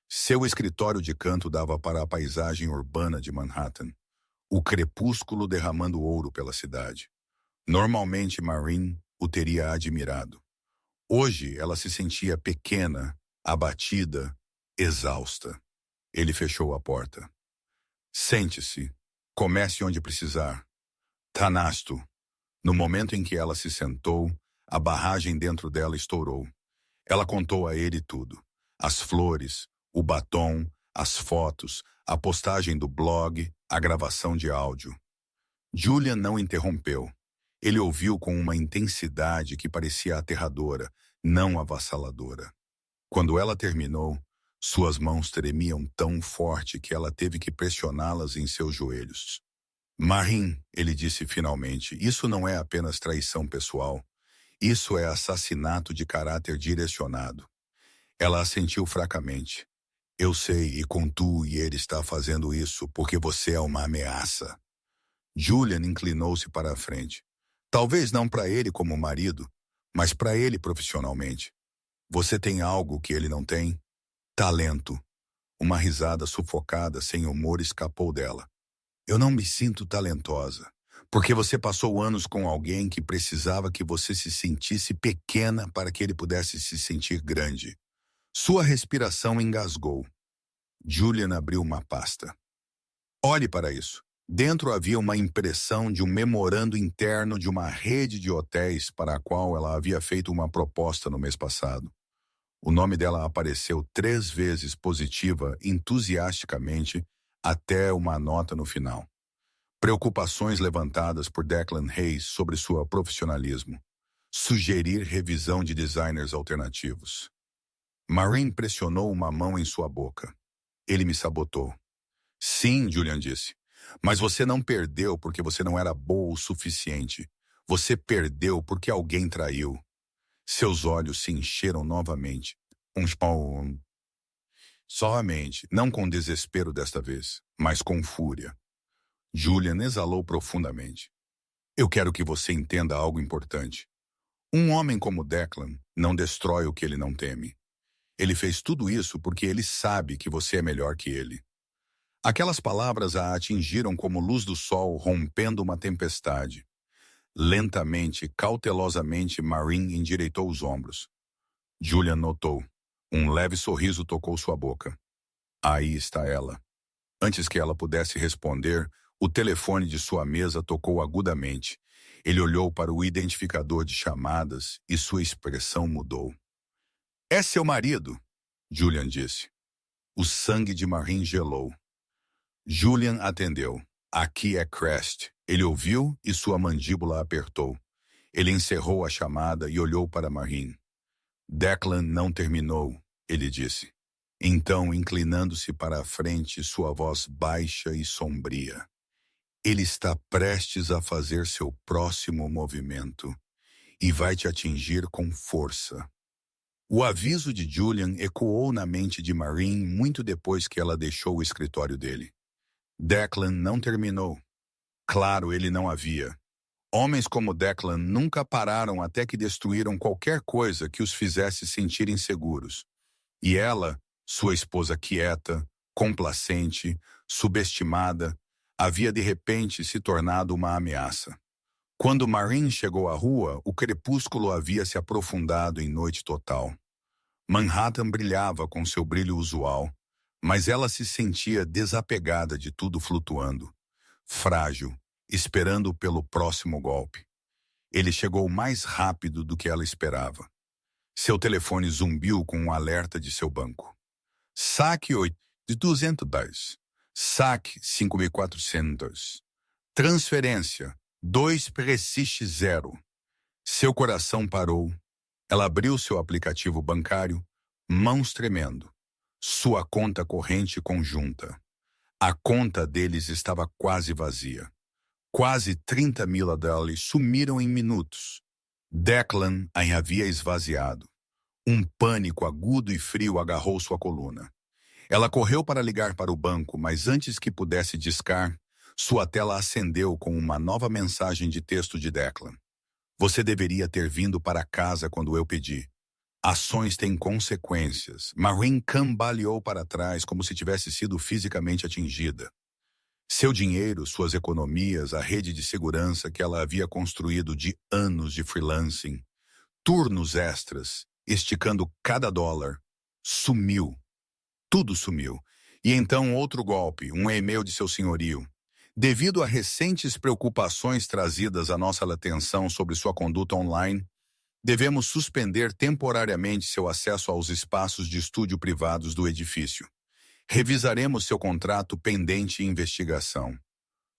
Speaker 1: Seu escritório de canto dava para a paisagem urbana de Manhattan, o crepúsculo derramando ouro pela cidade. Normalmente Maureen o teria admirado. Hoje ela se sentia pequena, abatida, exausta. Ele fechou a porta. Sente-se. Comece onde precisar. Tanasto. No momento em que ela se sentou, a barragem dentro dela estourou. Ela contou a ele tudo. As flores, o batom, as fotos, a postagem do blog, a gravação de áudio. Julian não interrompeu. Ele ouviu com uma intensidade que parecia aterradora, não avassaladora. Quando ela terminou, suas mãos tremiam tão forte que ela teve que pressioná-las em seus joelhos. Maureen, ele disse finalmente, isso não é apenas traição pessoal. Isso é assassinato de caráter direcionado. Ela assentiu fracamente. Eu sei, e contudo, ele está fazendo isso porque você é uma ameaça. Julian inclinou-se para a frente. Talvez não para ele como marido, mas para ele profissionalmente. Você tem algo que ele não tem? Talento. Uma risada sufocada, sem humor, escapou dela. Eu não me sinto talentosa, porque você passou anos com alguém que precisava que você se sentisse pequena para que ele pudesse se sentir grande. Sua respiração engasgou. Julian abriu uma pasta. Olhe para isso. Dentro havia uma impressão de um memorando interno de uma rede de hotéis para a qual ela havia feito uma proposta no mês passado. O nome dela apareceu 3 vezes positiva, entusiasticamente, até uma nota no final. Preocupações levantadas por Declan Hayes sobre sua profissionalismo. Sugerir revisão de designers alternativos. Maureen pressionou uma mão em sua boca. Ele me sabotou. Sim, Julian disse. Mas você não perdeu porque você não era boa o suficiente. Você perdeu porque alguém traiu. Seus olhos se encheram novamente. Somente, não com desespero desta vez, mas com fúria. Julian exalou profundamente. Eu quero que você entenda algo importante. Um homem como Declan não destrói o que ele não teme. Ele fez tudo isso porque ele sabe que você é melhor que ele. Aquelas palavras a atingiram como luz do sol rompendo uma tempestade. Lentamente, cautelosamente, Maureen endireitou os ombros. Julian notou. Um leve sorriso tocou sua boca. Aí está ela. Antes que ela pudesse responder, o telefone de sua mesa tocou agudamente. Ele olhou para o identificador de chamadas e sua expressão mudou. É seu marido, Julian disse. O sangue de Maureen gelou. Julian atendeu. Aqui é Crest. Ele ouviu e sua mandíbula apertou. Ele encerrou a chamada e olhou para Maureen. Declan não terminou, ele disse. Então, inclinando-se para a frente, sua voz baixa e sombria. Ele está prestes a fazer seu próximo movimento e vai te atingir com força. O aviso de Julian ecoou na mente de Maureen muito depois que ela deixou o escritório dele. Declan não terminou. Claro, ele não havia. Homens como Declan nunca pararam até que destruíram qualquer coisa que os fizesse sentir inseguros. E ela, sua esposa quieta, complacente, subestimada, havia de repente se tornado uma ameaça. Quando Maureen chegou à rua, o crepúsculo havia se aprofundado em noite total. Manhattan brilhava com seu brilho usual, mas ela se sentia desapegada de tudo flutuando, frágil, esperando pelo próximo golpe. Ele chegou mais rápido do que ela esperava. Seu telefone zumbiu com um alerta de seu banco. Saque de $200. Saque 5.400. Transferência 2 Prestige 0. Seu coração parou. Ela abriu seu aplicativo bancário, mãos tremendo. Sua conta corrente conjunta. A conta deles estava quase vazia. Quase 30 mil dólares sumiram em minutos. Declan a havia esvaziado. Um pânico agudo e frio agarrou sua coluna. Ela correu para ligar para o banco, mas antes que pudesse discar, sua tela acendeu com uma nova mensagem de texto de Declan. Você deveria ter vindo para casa quando eu pedi. Ações têm consequências. Maureen cambaleou para trás como se tivesse sido fisicamente atingida. Seu dinheiro, suas economias, a rede de segurança que ela havia construído de anos de freelancing, turnos extras, esticando cada dólar, sumiu. Tudo sumiu. E então outro golpe, um e-mail de seu senhorio. Devido a recentes preocupações trazidas à nossa atenção sobre sua conduta online, devemos suspender temporariamente seu acesso aos espaços de estúdio privados do edifício. Revisaremos seu contrato pendente investigação.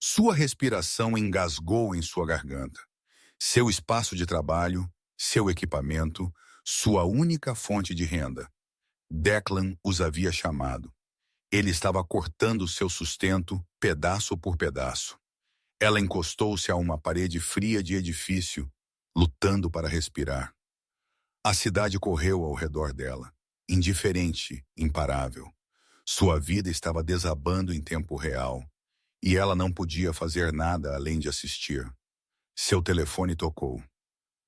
Speaker 1: Sua respiração engasgou em sua garganta. Seu espaço de trabalho, seu equipamento, sua única fonte de renda. Declan os havia chamado. Ele estava cortando seu sustento, pedaço por pedaço. Ela encostou-se a uma parede fria de edifício, lutando para respirar. A cidade correu ao redor dela, indiferente, imparável. Sua vida estava desabando em tempo real, e ela não podia fazer nada além de assistir. Seu telefone tocou.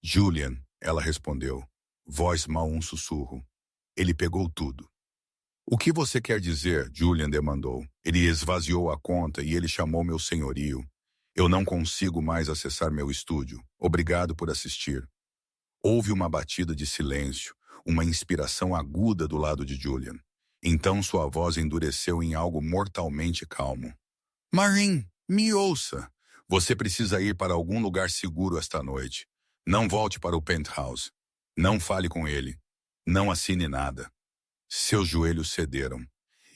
Speaker 1: Julian, ela respondeu, voz mal um sussurro. Ele pegou tudo. O que você quer dizer? Julian demandou. Ele esvaziou a conta e ele chamou meu senhorio. Eu não consigo mais acessar meu estúdio. Obrigado por assistir. Houve uma batida de silêncio, uma inspiração aguda do lado de Julian. Então sua voz endureceu em algo mortalmente calmo. Maureen, me ouça. Você precisa ir para algum lugar seguro esta noite. Não volte para o penthouse. Não fale com ele. Não assine nada. Seus joelhos cederam.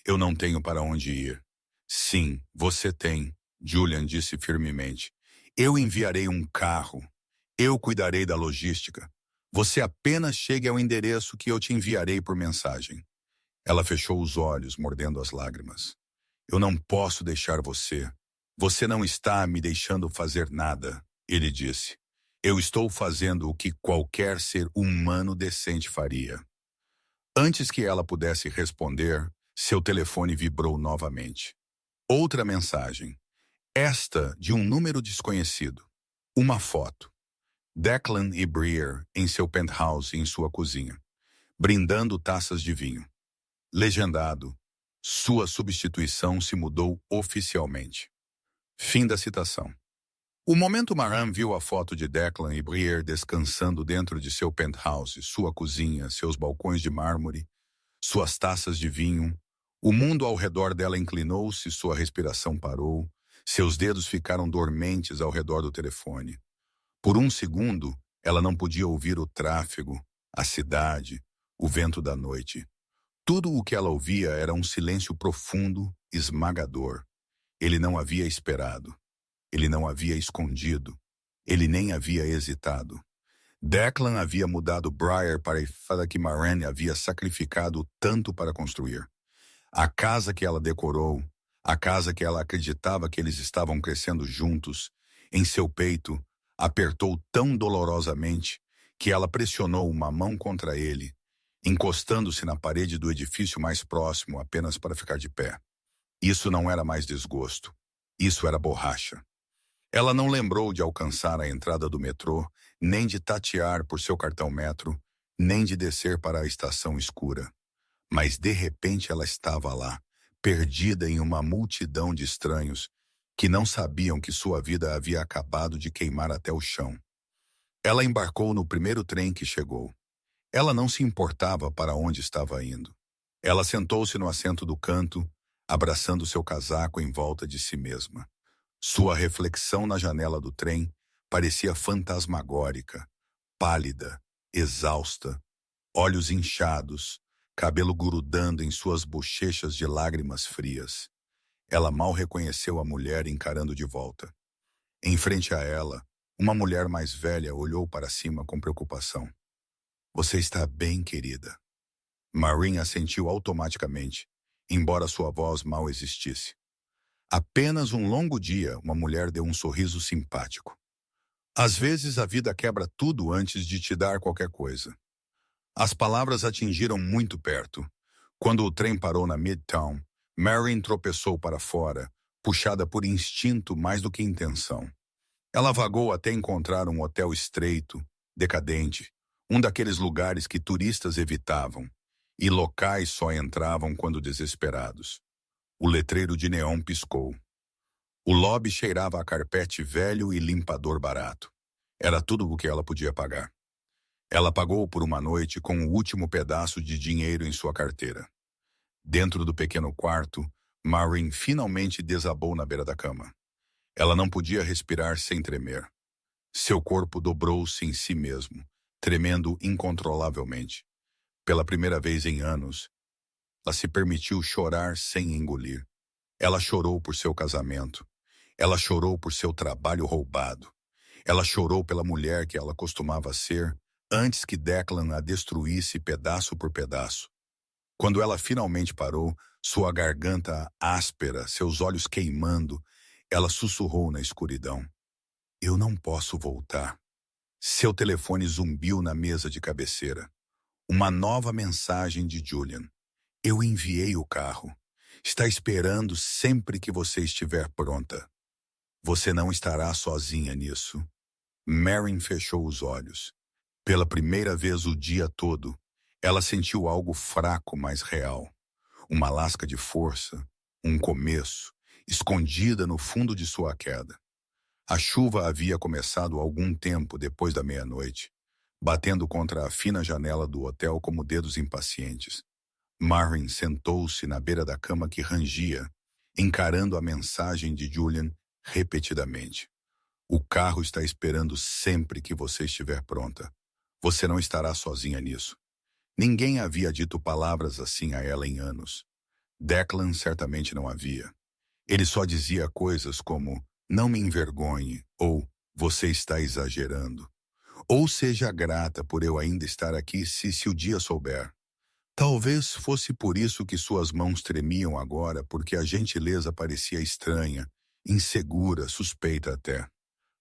Speaker 1: Eu não tenho para onde ir. Sim, você tem. Julian disse firmemente. Eu enviarei um carro. Eu cuidarei da logística. Você apenas chegue ao endereço que eu te enviarei por mensagem. Ela fechou os olhos, mordendo as lágrimas. Eu não posso deixar você. Você não está me deixando fazer nada, ele disse. Eu estou fazendo o que qualquer ser humano decente faria. Antes que ela pudesse responder, seu telefone vibrou novamente. Outra mensagem. Esta de um número desconhecido. Uma foto. Declan e Briere em seu penthouse em sua cozinha, brindando taças de vinho. Legendado. Sua substituição se mudou oficialmente. Fim da citação. O momento Maran viu a foto de Declan e Briere descansando dentro de seu penthouse, sua cozinha, seus balcões de mármore, suas taças de vinho. O mundo ao redor dela inclinou-se, sua respiração parou, seus dedos ficaram dormentes ao redor do telefone. Por um segundo, ela não podia ouvir o tráfego, a cidade, o vento da noite. Tudo o que ela ouvia era um silêncio profundo, esmagador. Ele não havia esperado. Ele não havia escondido. Ele nem havia hesitado. Declan havia mudado Briere para a fada que Maran havia sacrificado tanto para construir. A casa que ela decorou, a casa que ela acreditava que eles estavam crescendo juntos, em seu peito, apertou tão dolorosamente que ela pressionou uma mão contra ele, encostando-se na parede do edifício mais próximo apenas para ficar de pé. Isso não era mais desgosto. Isso era borracha. Ela não lembrou de alcançar a entrada do metrô, nem de tatear por seu cartão metro, nem de descer para a estação escura. Mas de repente ela estava lá, perdida em uma multidão de estranhos que não sabiam que sua vida havia acabado de queimar até o chão. Ela embarcou no primeiro trem que chegou. Ela não se importava para onde estava indo. Ela sentou-se no assento do canto, abraçando seu casaco em volta de si mesma. Sua reflexão na janela do trem parecia fantasmagórica, pálida, exausta, olhos inchados, cabelo grudando em suas bochechas de lágrimas frias. Ela mal reconheceu a mulher encarando de volta. Em frente a ela, uma mulher mais velha olhou para cima com preocupação. Você está bem, querida. Marin assentiu automaticamente, embora sua voz mal existisse. Apenas um longo dia, uma mulher deu um sorriso simpático. Às vezes a vida quebra tudo antes de te dar qualquer coisa. As palavras atingiram muito perto. Quando o trem parou na Midtown, Marin tropeçou para fora, puxada por instinto mais do que intenção. Ela vagou até encontrar um hotel estreito, decadente, um daqueles lugares que turistas evitavam, e locais só entravam quando desesperados. O letreiro de neon piscou. O lobby cheirava a carpete velho e limpador barato. Era tudo o que ela podia pagar. Ela pagou por uma noite com o último pedaço de dinheiro em sua carteira. Dentro do pequeno quarto, Marin finalmente desabou na beira da cama. Ela não podia respirar sem tremer. Seu corpo dobrou-se em si mesmo, tremendo incontrolavelmente. Pela primeira vez em anos, ela se permitiu chorar sem engolir. Ela chorou por seu casamento. Ela chorou por seu trabalho roubado. Ela chorou pela mulher que ela costumava ser antes que Declan a destruísse pedaço por pedaço. Quando ela finalmente parou, sua garganta áspera, seus olhos queimando, ela sussurrou na escuridão. Eu não posso voltar. Seu telefone zumbiu na mesa de cabeceira. Uma nova mensagem de Julian. Eu enviei o carro. Está esperando sempre que você estiver pronta. Você não estará sozinha nisso. Marin fechou os olhos. Pela primeira vez o dia todo, ela sentiu algo fraco, mas real. Uma lasca de força, um começo, escondida no fundo de sua queda. A chuva havia começado algum tempo depois da meia-noite, batendo contra a fina janela do hotel como dedos impacientes. Marin sentou-se na beira da cama que rangia, encarando a mensagem de Julian repetidamente. O carro está esperando sempre que você estiver pronta. Você não estará sozinha nisso. Ninguém havia dito palavras assim a ela em anos. Declan certamente não havia. Ele só dizia coisas como "não me envergonhe" ou "você está exagerando", ou "seja grata por eu ainda estar aqui se o dia souber". Talvez fosse por isso que suas mãos tremiam agora, porque a gentileza parecia estranha, insegura, suspeita até.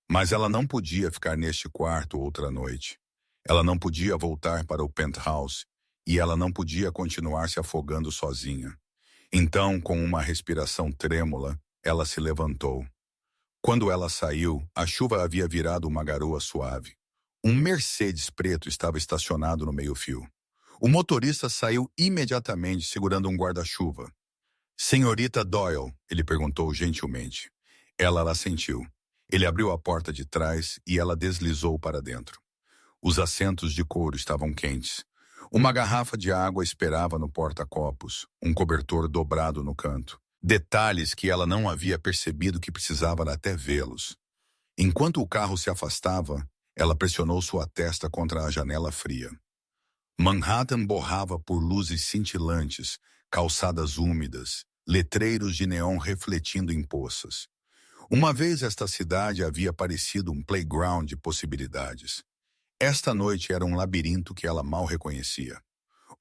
Speaker 1: Mas ela não podia ficar neste quarto outra noite. Ela não podia voltar para o penthouse e ela não podia continuar se afogando sozinha. Então, com uma respiração trêmula, ela se levantou. Quando ela saiu, a chuva havia virado uma garoa suave. Um Mercedes preto estava estacionado no meio-fio. O motorista saiu imediatamente segurando um guarda-chuva. "Senhorita Doyle?" ele perguntou gentilmente. Ela assentiu. Ele abriu a porta de trás e ela deslizou para dentro. Os assentos de couro estavam quentes. Uma garrafa de água esperava no porta-copos, um cobertor dobrado no canto. Detalhes que ela não havia percebido que precisava até vê-los. Enquanto o carro se afastava, ela pressionou sua testa contra a janela fria. Manhattan borrava por luzes cintilantes, calçadas úmidas, letreiros de neon refletindo em poças. Uma vez esta cidade havia parecido um playground de possibilidades. Esta noite era um labirinto que ela mal reconhecia.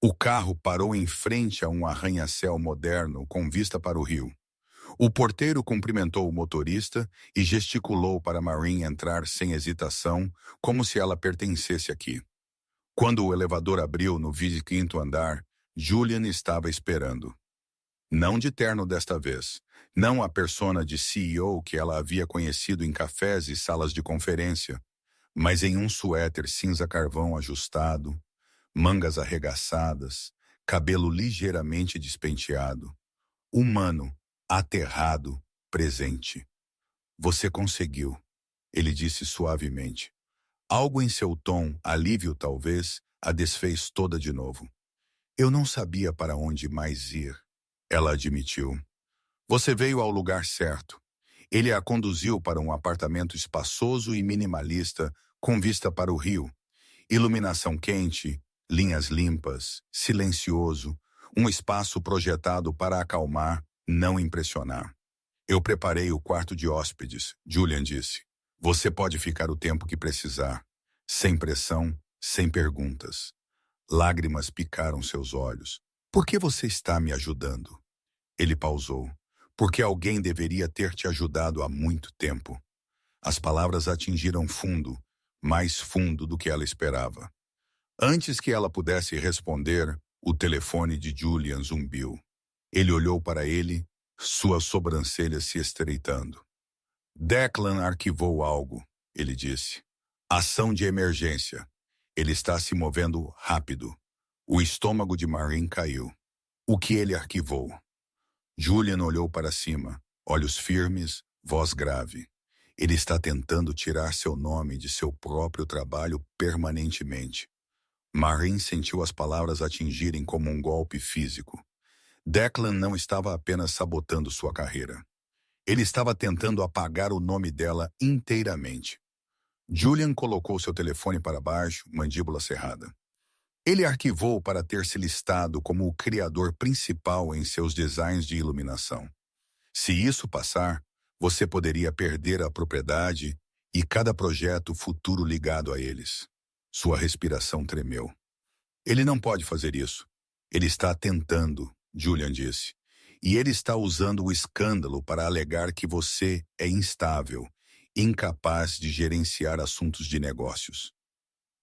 Speaker 1: O carro parou em frente a um arranha-céu moderno com vista para o rio. O porteiro cumprimentou o motorista e gesticulou para Maureen entrar sem hesitação, como se ela pertencesse aqui. Quando o elevador abriu no 25º andar, Julian estava esperando. Não de terno desta vez. Não a persona de CEO que ela havia conhecido em cafés e salas de conferência, mas em um suéter cinza carvão ajustado, mangas arregaçadas, cabelo ligeiramente despenteado. Humano, aterrado, presente. "Você conseguiu", ele disse suavemente. Algo em seu tom, alívio talvez, a desfez toda de novo. "Eu não sabia para onde mais ir", ela admitiu. "Você veio ao lugar certo." Ele a conduziu para um apartamento espaçoso e minimalista, com vista para o rio. Iluminação quente, linhas limpas, silencioso, um espaço projetado para acalmar, não impressionar. "Eu preparei o quarto de hóspedes", Julian disse. "Você pode ficar o tempo que precisar. Sem pressão, sem perguntas." Lágrimas picaram seus olhos. "Por que você está me ajudando?" Ele pausou. "Porque alguém deveria ter te ajudado há muito tempo." As palavras atingiram fundo, mais fundo do que ela esperava. Antes que ela pudesse responder, o telefone de Julian zumbiu. Ele olhou para ele, suas sobrancelhas se estreitando. "Declan arquivou algo", ele disse. "Ação de emergência. Ele está se movendo rápido." O estômago de Maureen caiu. "O que ele arquivou?" Julian olhou para cima, olhos firmes, voz grave. "Ele está tentando tirar seu nome de seu próprio trabalho permanentemente." Maureen sentiu as palavras atingirem como um golpe físico. Declan não estava apenas sabotando sua carreira. Ele estava tentando apagar o nome dela inteiramente. Julian colocou seu telefone para baixo, mandíbula cerrada. Ele arquivou para ter se listado como o criador principal em seus designs de iluminação. Se isso passar, você poderia perder a propriedade e cada projeto futuro ligado a eles. Sua respiração tremeu. "Ele não pode fazer isso. Ele está tentando", Julian disse. "E ele está usando o escândalo para alegar que você é instável, incapaz de gerenciar assuntos de negócios."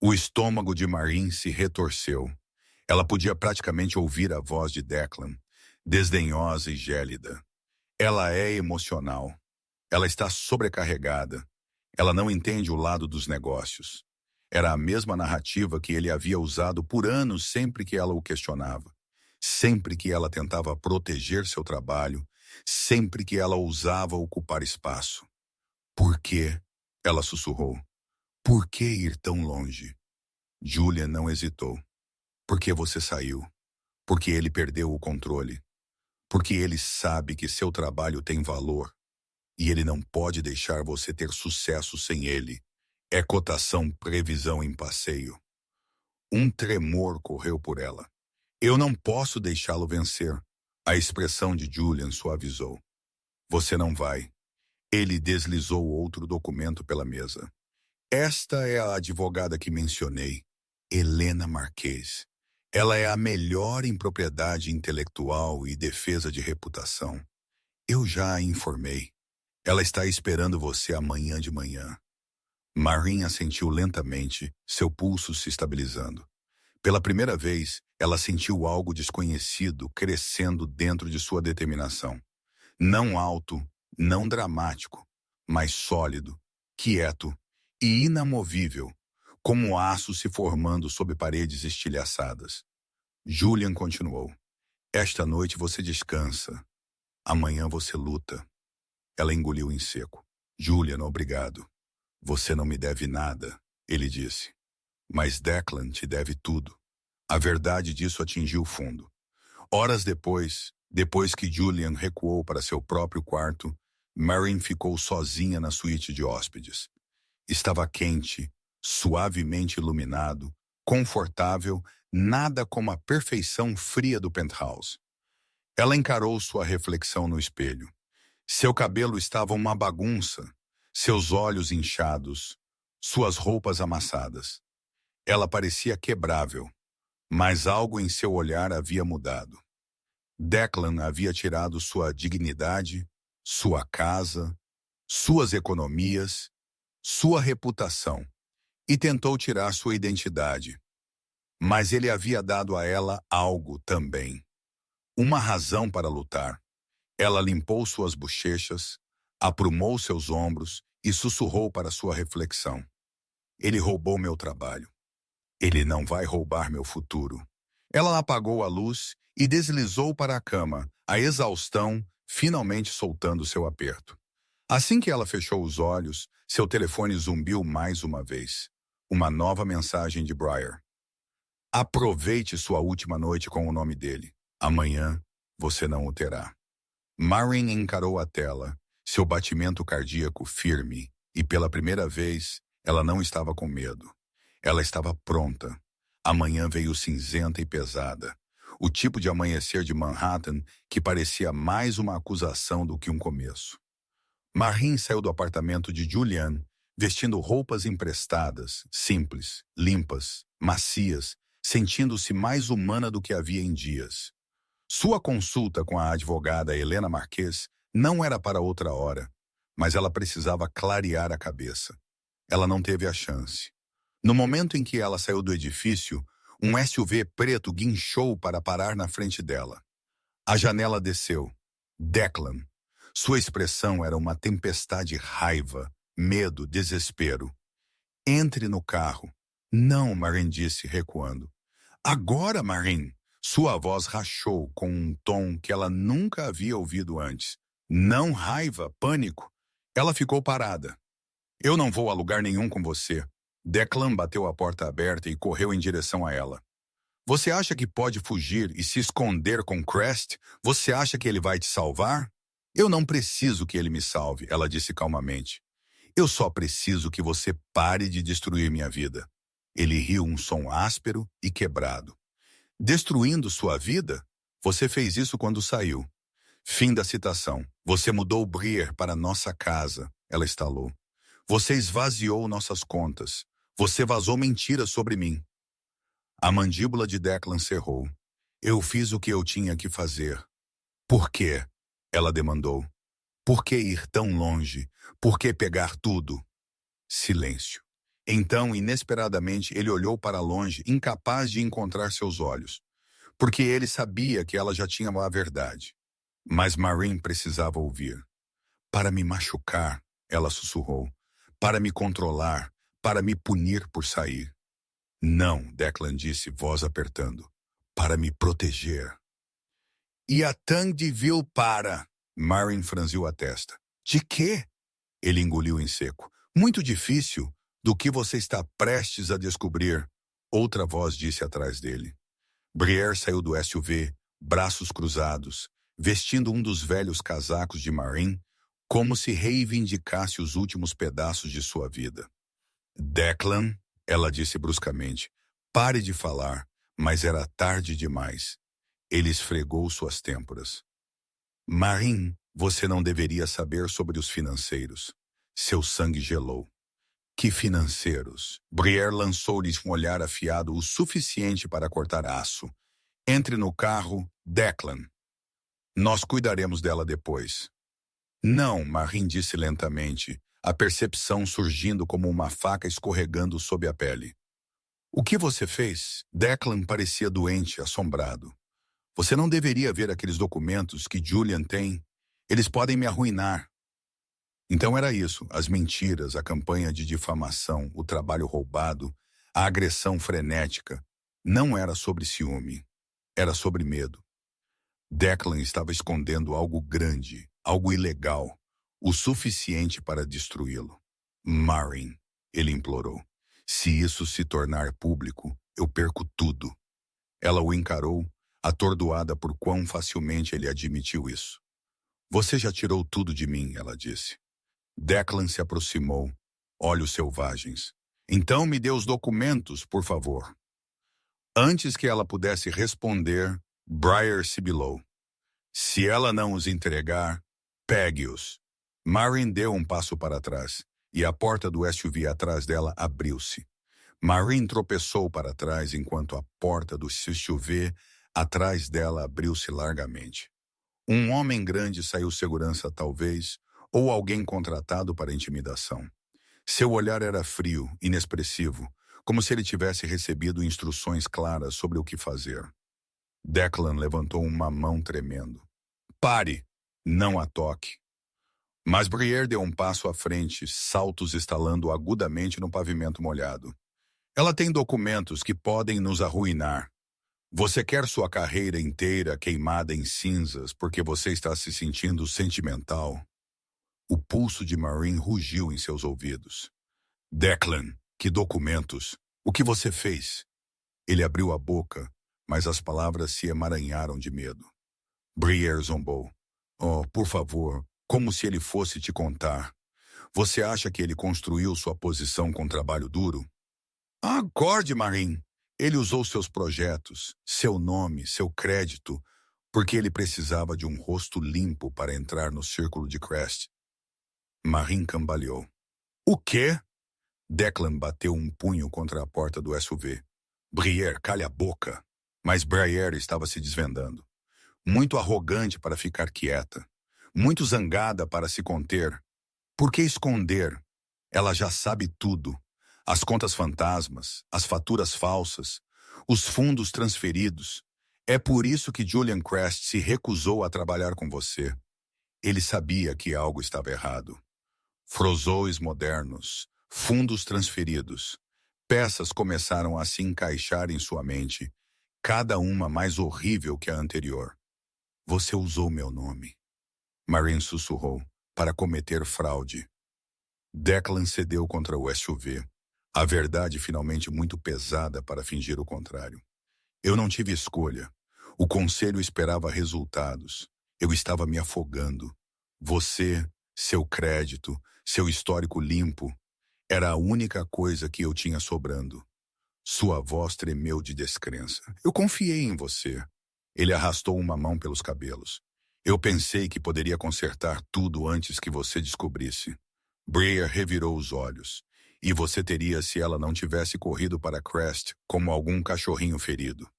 Speaker 1: O estômago de Maureen se retorceu. Ela podia praticamente ouvir a voz de Declan, desdenhosa e gélida. "Ela é emocional. Ela está sobrecarregada. Ela não entende o lado dos negócios." Era a mesma narrativa que ele havia usado por anos sempre que ela o questionava. Sempre que ela tentava proteger seu trabalho, sempre que ela ousava ocupar espaço. "Por quê?" ela sussurrou. "Por que ir tão longe?" Julian não hesitou. "Porque você saiu. Porque ele perdeu o controle. Porque ele sabe que seu trabalho tem valor. E ele não pode deixar você ter sucesso sem ele. É cotação, previsão em passeio." Um tremor correu por ela. "Eu não posso deixá-lo vencer." A expressão de Julian suavizou. Você não vai. Ele deslizou outro documento pela mesa. Esta é a advogada que mencionei, Helena Marquez. Ela é a melhor em propriedade intelectual e defesa de reputação. Eu já a informei. Ela está esperando você amanhã de manhã. Marin assentiu lentamente, seu pulso se estabilizando. Pela primeira vez, ela sentiu algo desconhecido crescendo dentro de sua determinação. Não alto, não dramático, mas sólido, quieto e inamovível, como aço se formando sob paredes estilhaçadas. Julian continuou. Esta noite você descansa. Amanhã você luta. Ela engoliu em seco. Julian, obrigado. Você não me deve nada, ele disse. Mas Declan te deve tudo. A verdade disso atingiu o fundo. Horas depois que Julian recuou para seu próprio quarto, Marin ficou sozinha na suíte de hóspedes. Estava quente, suavemente iluminado, confortável, nada como a perfeição fria do penthouse. Ela encarou sua reflexão no espelho. Seu cabelo estava uma bagunça, seus olhos inchados, suas roupas amassadas. Ela parecia quebrável, mas algo em seu olhar havia mudado. Declan havia tirado sua dignidade, sua casa, suas economias, sua reputação, e tentou tirar sua identidade. Mas ele havia dado a ela algo também. Uma razão para lutar. Ela limpou suas bochechas, aprumou seus ombros e sussurrou para sua reflexão. Ele roubou meu trabalho. Ele não vai roubar meu futuro. Ela apagou a luz e deslizou para a cama, a exaustão finalmente soltando seu aperto. Assim que ela fechou os olhos, seu telefone zumbiu mais uma vez. Uma nova mensagem de Briar. Aproveite sua última noite com o nome dele. Amanhã você não o terá. Marin encarou a tela, seu batimento cardíaco firme, e pela primeira vez, ela não estava com medo. Ela estava pronta. A manhã veio cinzenta e pesada. O tipo de amanhecer de Manhattan que parecia mais uma acusação do que um começo. Marin saiu do apartamento de Julian, vestindo roupas emprestadas, simples, limpas, macias, sentindo-se mais humana do que havia em dias. Sua consulta com a advogada Helena Marquez não era para outra hora, mas ela precisava clarear a cabeça. Ela não teve a chance. No momento em que ela saiu do edifício, um SUV preto guinchou para parar na frente dela. A janela desceu. Declan. Sua expressão era uma tempestade de raiva, medo, desespero. Entre no carro. Não, Marin disse, recuando. Agora, Marin! Sua voz rachou com um tom que ela nunca havia ouvido antes. Não raiva, pânico. Ela ficou parada. Eu não vou a lugar nenhum com você. Declan bateu a porta aberta e correu em direção a ela. Você acha que pode fugir e se esconder com Crest? Você acha que ele vai te salvar? Eu não preciso que ele me salve, ela disse calmamente. Eu só preciso que você pare de destruir minha vida. Ele riu um som áspero e quebrado. Destruindo sua vida? Você fez isso quando saiu. Fim da citação. Você mudou Briar para nossa casa, ela estalou. Você esvaziou nossas contas. Você vazou mentiras sobre mim. A mandíbula de Declan cerrou. Eu fiz o que eu tinha que fazer. Por quê? Ela demandou. Por que ir tão longe? Por que pegar tudo? Silêncio. Então, inesperadamente, ele olhou para longe, incapaz de encontrar seus olhos. Porque ele sabia que ela já tinha a verdade. Mas Marin precisava ouvir. Para me machucar, ela sussurrou. Para me controlar, para me punir por sair. Não, Declan disse, voz apertando. Para me proteger. E a Tangdeville para. Marin franziu a testa. De quê? Ele engoliu em seco. Muito difícil. Do que você está prestes a descobrir. Outra voz disse atrás dele. Briar saiu do SUV, braços cruzados, vestindo um dos velhos casacos de Marin, como se reivindicasse os últimos pedaços de sua vida. Declan, ela disse bruscamente, pare de falar, mas era tarde demais. Ele esfregou suas têmporas. Marin, Você não deveria saber sobre os financeiros. Seu sangue gelou. Que financeiros? Briere lançou-lhes um olhar afiado o suficiente para cortar aço. Entre no carro, Declan. Nós cuidaremos dela depois. Não, Marin disse lentamente, a percepção surgindo como uma faca escorregando sob a pele. O que você fez? Declan parecia doente, assombrado. Você não deveria ver aqueles documentos que Julian tem. Eles podem me arruinar. Então era isso, as mentiras, a campanha de difamação, o trabalho roubado, a agressão frenética. Não era sobre ciúme, era sobre medo. Declan estava escondendo algo grande, algo ilegal, o suficiente para destruí-lo. Marin, ele implorou, se isso se tornar público, eu perco tudo. Ela o encarou, atordoada por quão facilmente ele admitiu isso. Você já tirou tudo de mim, ela disse. Declan se aproximou, olhos selvagens. Então me dê os documentos, por favor. Antes que ela pudesse responder, Briere sibilou. Se ela não os entregar, pegue-os. Marin deu um passo para trás, e a porta do SUV atrás dela abriu-se. Marin tropeçou para trás enquanto a porta do SUV atrás dela abriu-se largamente. Um homem grande saiu segurança, talvez, ou alguém contratado para intimidação. Seu olhar era frio, inexpressivo, como se ele tivesse recebido instruções claras sobre o que fazer. Declan levantou uma mão tremendo. Pare! Não a toque. Mas Briere deu um passo à frente, saltos estalando agudamente no pavimento molhado. Ela tem documentos que podem nos arruinar. Você quer sua carreira inteira queimada em cinzas porque você está se sentindo sentimental? O pulso de Marin rugiu em seus ouvidos. Declan, que documentos? O que você fez? Ele abriu a boca, mas as palavras se emaranharam de medo. Briere zombou. Oh, por favor, como se ele fosse te contar. Você acha que ele construiu sua posição com trabalho duro? Acorde, Marin. Ele usou seus projetos, seu nome, seu crédito, porque ele precisava de um rosto limpo para entrar no círculo de Crest. Marin cambaleou. O quê? Declan bateu um punho contra a porta do SUV. Briere, calha a boca. Mas Briere estava se desvendando. Muito arrogante para ficar quieta. Muito zangada para se conter. Por que esconder? Ela já sabe tudo. As contas fantasmas, as faturas falsas, os fundos transferidos. É por isso que Julian Crest se recusou a trabalhar com você. Ele sabia que algo estava errado. Frozões modernos, fundos transferidos. Peças começaram a se encaixar em sua mente, cada uma mais horrível que a anterior. Você usou meu nome. Marin sussurrou, para cometer fraude. Declan cedeu contra o SUV. A verdade finalmente muito pesada para fingir o contrário. Eu não tive escolha. O conselho esperava resultados. Eu estava me afogando. Você, seu crédito, seu histórico limpo, era a única coisa que eu tinha sobrando. Sua voz tremeu de descrença. Eu confiei em você. Ele arrastou uma mão pelos cabelos. Eu pensei que poderia consertar tudo antes que você descobrisse. Briere revirou os olhos. E você teria se ela não tivesse corrido para Crest como algum cachorrinho ferido.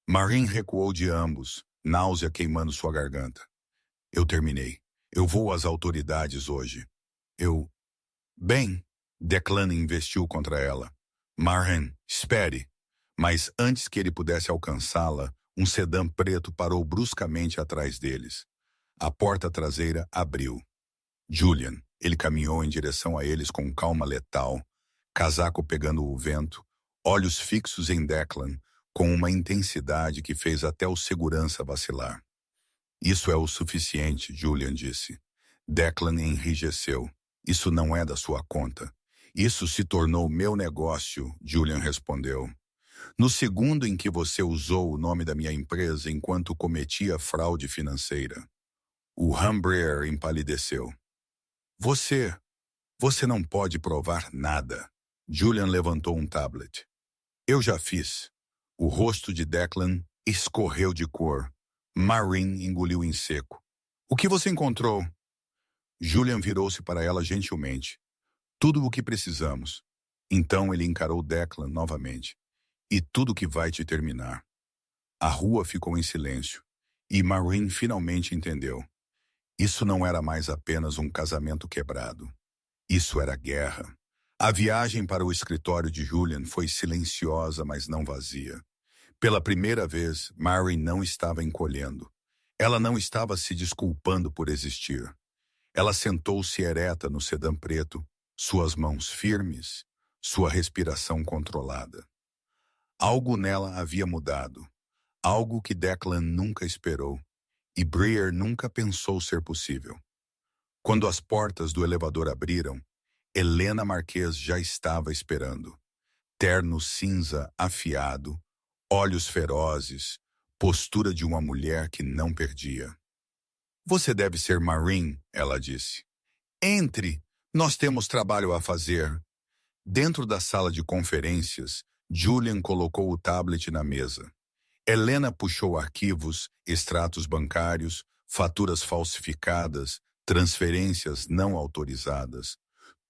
Speaker 1: Marin recuou de ambos, náusea queimando sua garganta. Eu terminei. Eu vou às autoridades hoje. Bem, Declan investiu contra ela. Marin, espere. Mas antes que ele pudesse alcançá-la, um sedã preto parou bruscamente atrás deles. A porta traseira abriu. Julian, ele caminhou em direção a eles com calma letal, casaco pegando o vento, olhos fixos em Declan, com uma intensidade que fez até o segurança vacilar. Isso é o suficiente, Julian disse. Declan enrijeceu. Isso não é da sua conta. Isso se tornou meu negócio, Julian respondeu. No segundo em que você usou o nome da minha empresa enquanto cometia fraude financeira. O Briere empalideceu. Você não pode provar nada. Julian levantou um tablet. Eu já fiz. O rosto de Declan escorreu de cor. Marin engoliu em seco. O que você encontrou? Julian virou-se para ela gentilmente. Tudo o que precisamos. Então ele encarou Declan novamente. E tudo que vai te terminar. A rua ficou em silêncio. E Maureen finalmente entendeu. Isso não era mais apenas um casamento quebrado. Isso era guerra. A viagem para o escritório de Julian foi silenciosa, mas não vazia. Pela primeira vez, Maureen não estava encolhendo. Ela não estava se desculpando por existir. Ela sentou-se ereta no sedã preto, suas mãos firmes, sua respiração controlada. Algo nela havia mudado. Algo que Declan nunca esperou. E Briar nunca pensou ser possível. Quando as portas do elevador abriram, Helena Marquez já estava esperando. Terno cinza afiado, olhos ferozes, postura de uma mulher que não perdia. Você deve ser Maureen, ela disse. Entre, nós temos trabalho a fazer. Dentro da sala de conferências, Julian colocou o tablet na mesa. Helena puxou arquivos, extratos bancários, faturas falsificadas, transferências não autorizadas,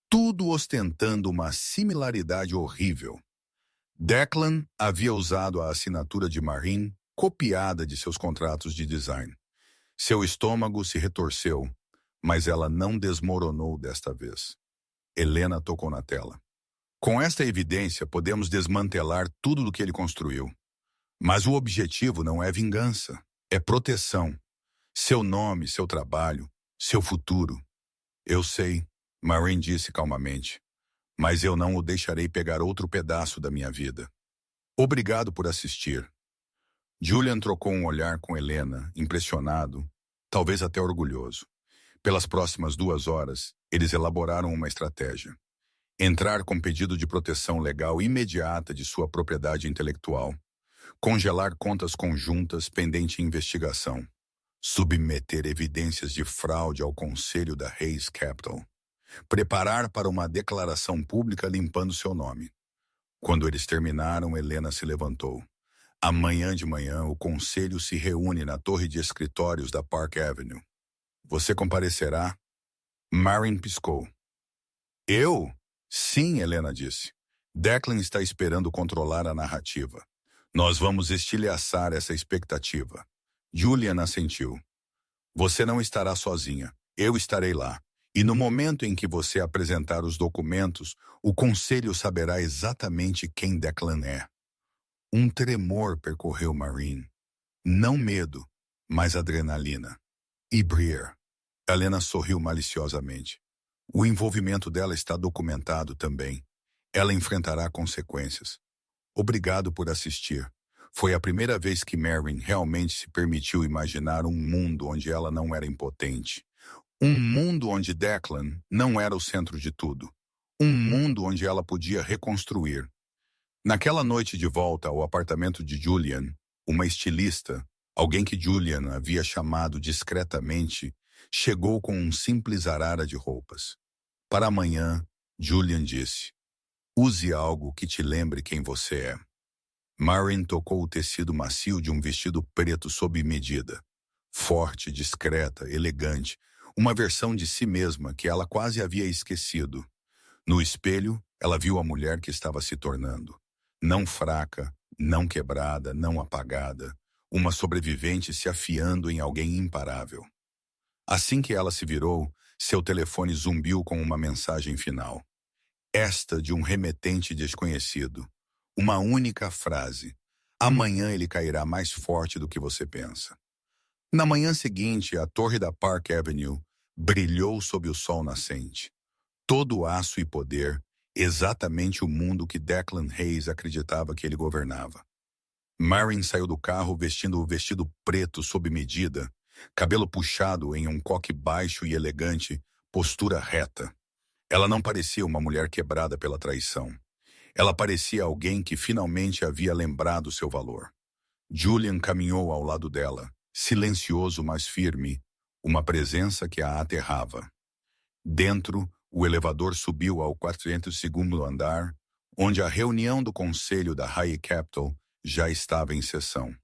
Speaker 1: tudo ostentando uma similaridade horrível. Declan havia usado a assinatura de Maureen, copiada de seus contratos de design. Seu estômago se retorceu, mas ela não desmoronou desta vez. Helena tocou na tela. Com esta evidência, podemos desmantelar tudo do que ele construiu. Mas o objetivo não é vingança, é proteção. Seu nome, seu trabalho, seu futuro. Eu sei, Maureen disse calmamente, mas eu não o deixarei pegar outro pedaço da minha vida. Obrigado por assistir. Julian trocou um olhar com Helena, impressionado, talvez até orgulhoso. Pelas próximas 2 horas, eles elaboraram uma estratégia. Entrar com pedido de proteção legal imediata de sua propriedade intelectual. Congelar contas conjuntas pendente investigação. Submeter evidências de fraude ao conselho da Hayes Capital. Preparar para uma declaração pública limpando seu nome. Quando eles terminaram, Helena se levantou. Amanhã de manhã, o conselho se reúne na torre de escritórios da Park Avenue. Você comparecerá? Maureen piscou. Eu? Sim, Helena disse. Declan está esperando controlar a narrativa. Nós vamos estilhaçar essa expectativa. Julian assentiu. Você não estará sozinha. Eu estarei lá. E no momento em que você apresentar os documentos, o conselho saberá exatamente quem Declan é. Um tremor percorreu Maureen. Não medo, mas adrenalina. E Briar. Helena sorriu maliciosamente. O envolvimento dela está documentado também. Ela enfrentará consequências. Obrigado por assistir. Foi a primeira vez que Maureen realmente se permitiu imaginar um mundo onde ela não era impotente. Um mundo onde Declan não era o centro de tudo. Um mundo onde ela podia reconstruir. Naquela noite de volta ao apartamento de Julian, uma estilista, alguém que Julian havia chamado discretamente, chegou com um simples arara de roupas. Para amanhã, Julian disse, use algo que te lembre quem você é. Maureen tocou o tecido macio de um vestido preto sob medida. Forte, discreta, elegante, uma versão de si mesma que ela quase havia esquecido. No espelho, ela viu a mulher que estava se tornando. Não fraca, não quebrada, não apagada. Uma sobrevivente se afiando em alguém imparável. Assim que ela se virou, seu telefone zumbiu com uma mensagem final. Esta de um remetente desconhecido. Uma única frase. Amanhã ele cairá mais forte do que você pensa. Na manhã seguinte, a torre da Park Avenue brilhou sob o sol nascente. Todo aço e poder, exatamente o mundo que Declan Hayes acreditava que ele governava. Maureen saiu do carro vestindo o vestido preto sob medida, cabelo puxado em um coque baixo e elegante, postura reta. Ela não parecia uma mulher quebrada pela traição. Ela parecia alguém que finalmente havia lembrado seu valor. Julian caminhou ao lado dela, silencioso mas firme, uma presença que a aterrava. Dentro, o elevador subiu ao 402º andar, onde a reunião do conselho da Hayes Capital já estava em sessão.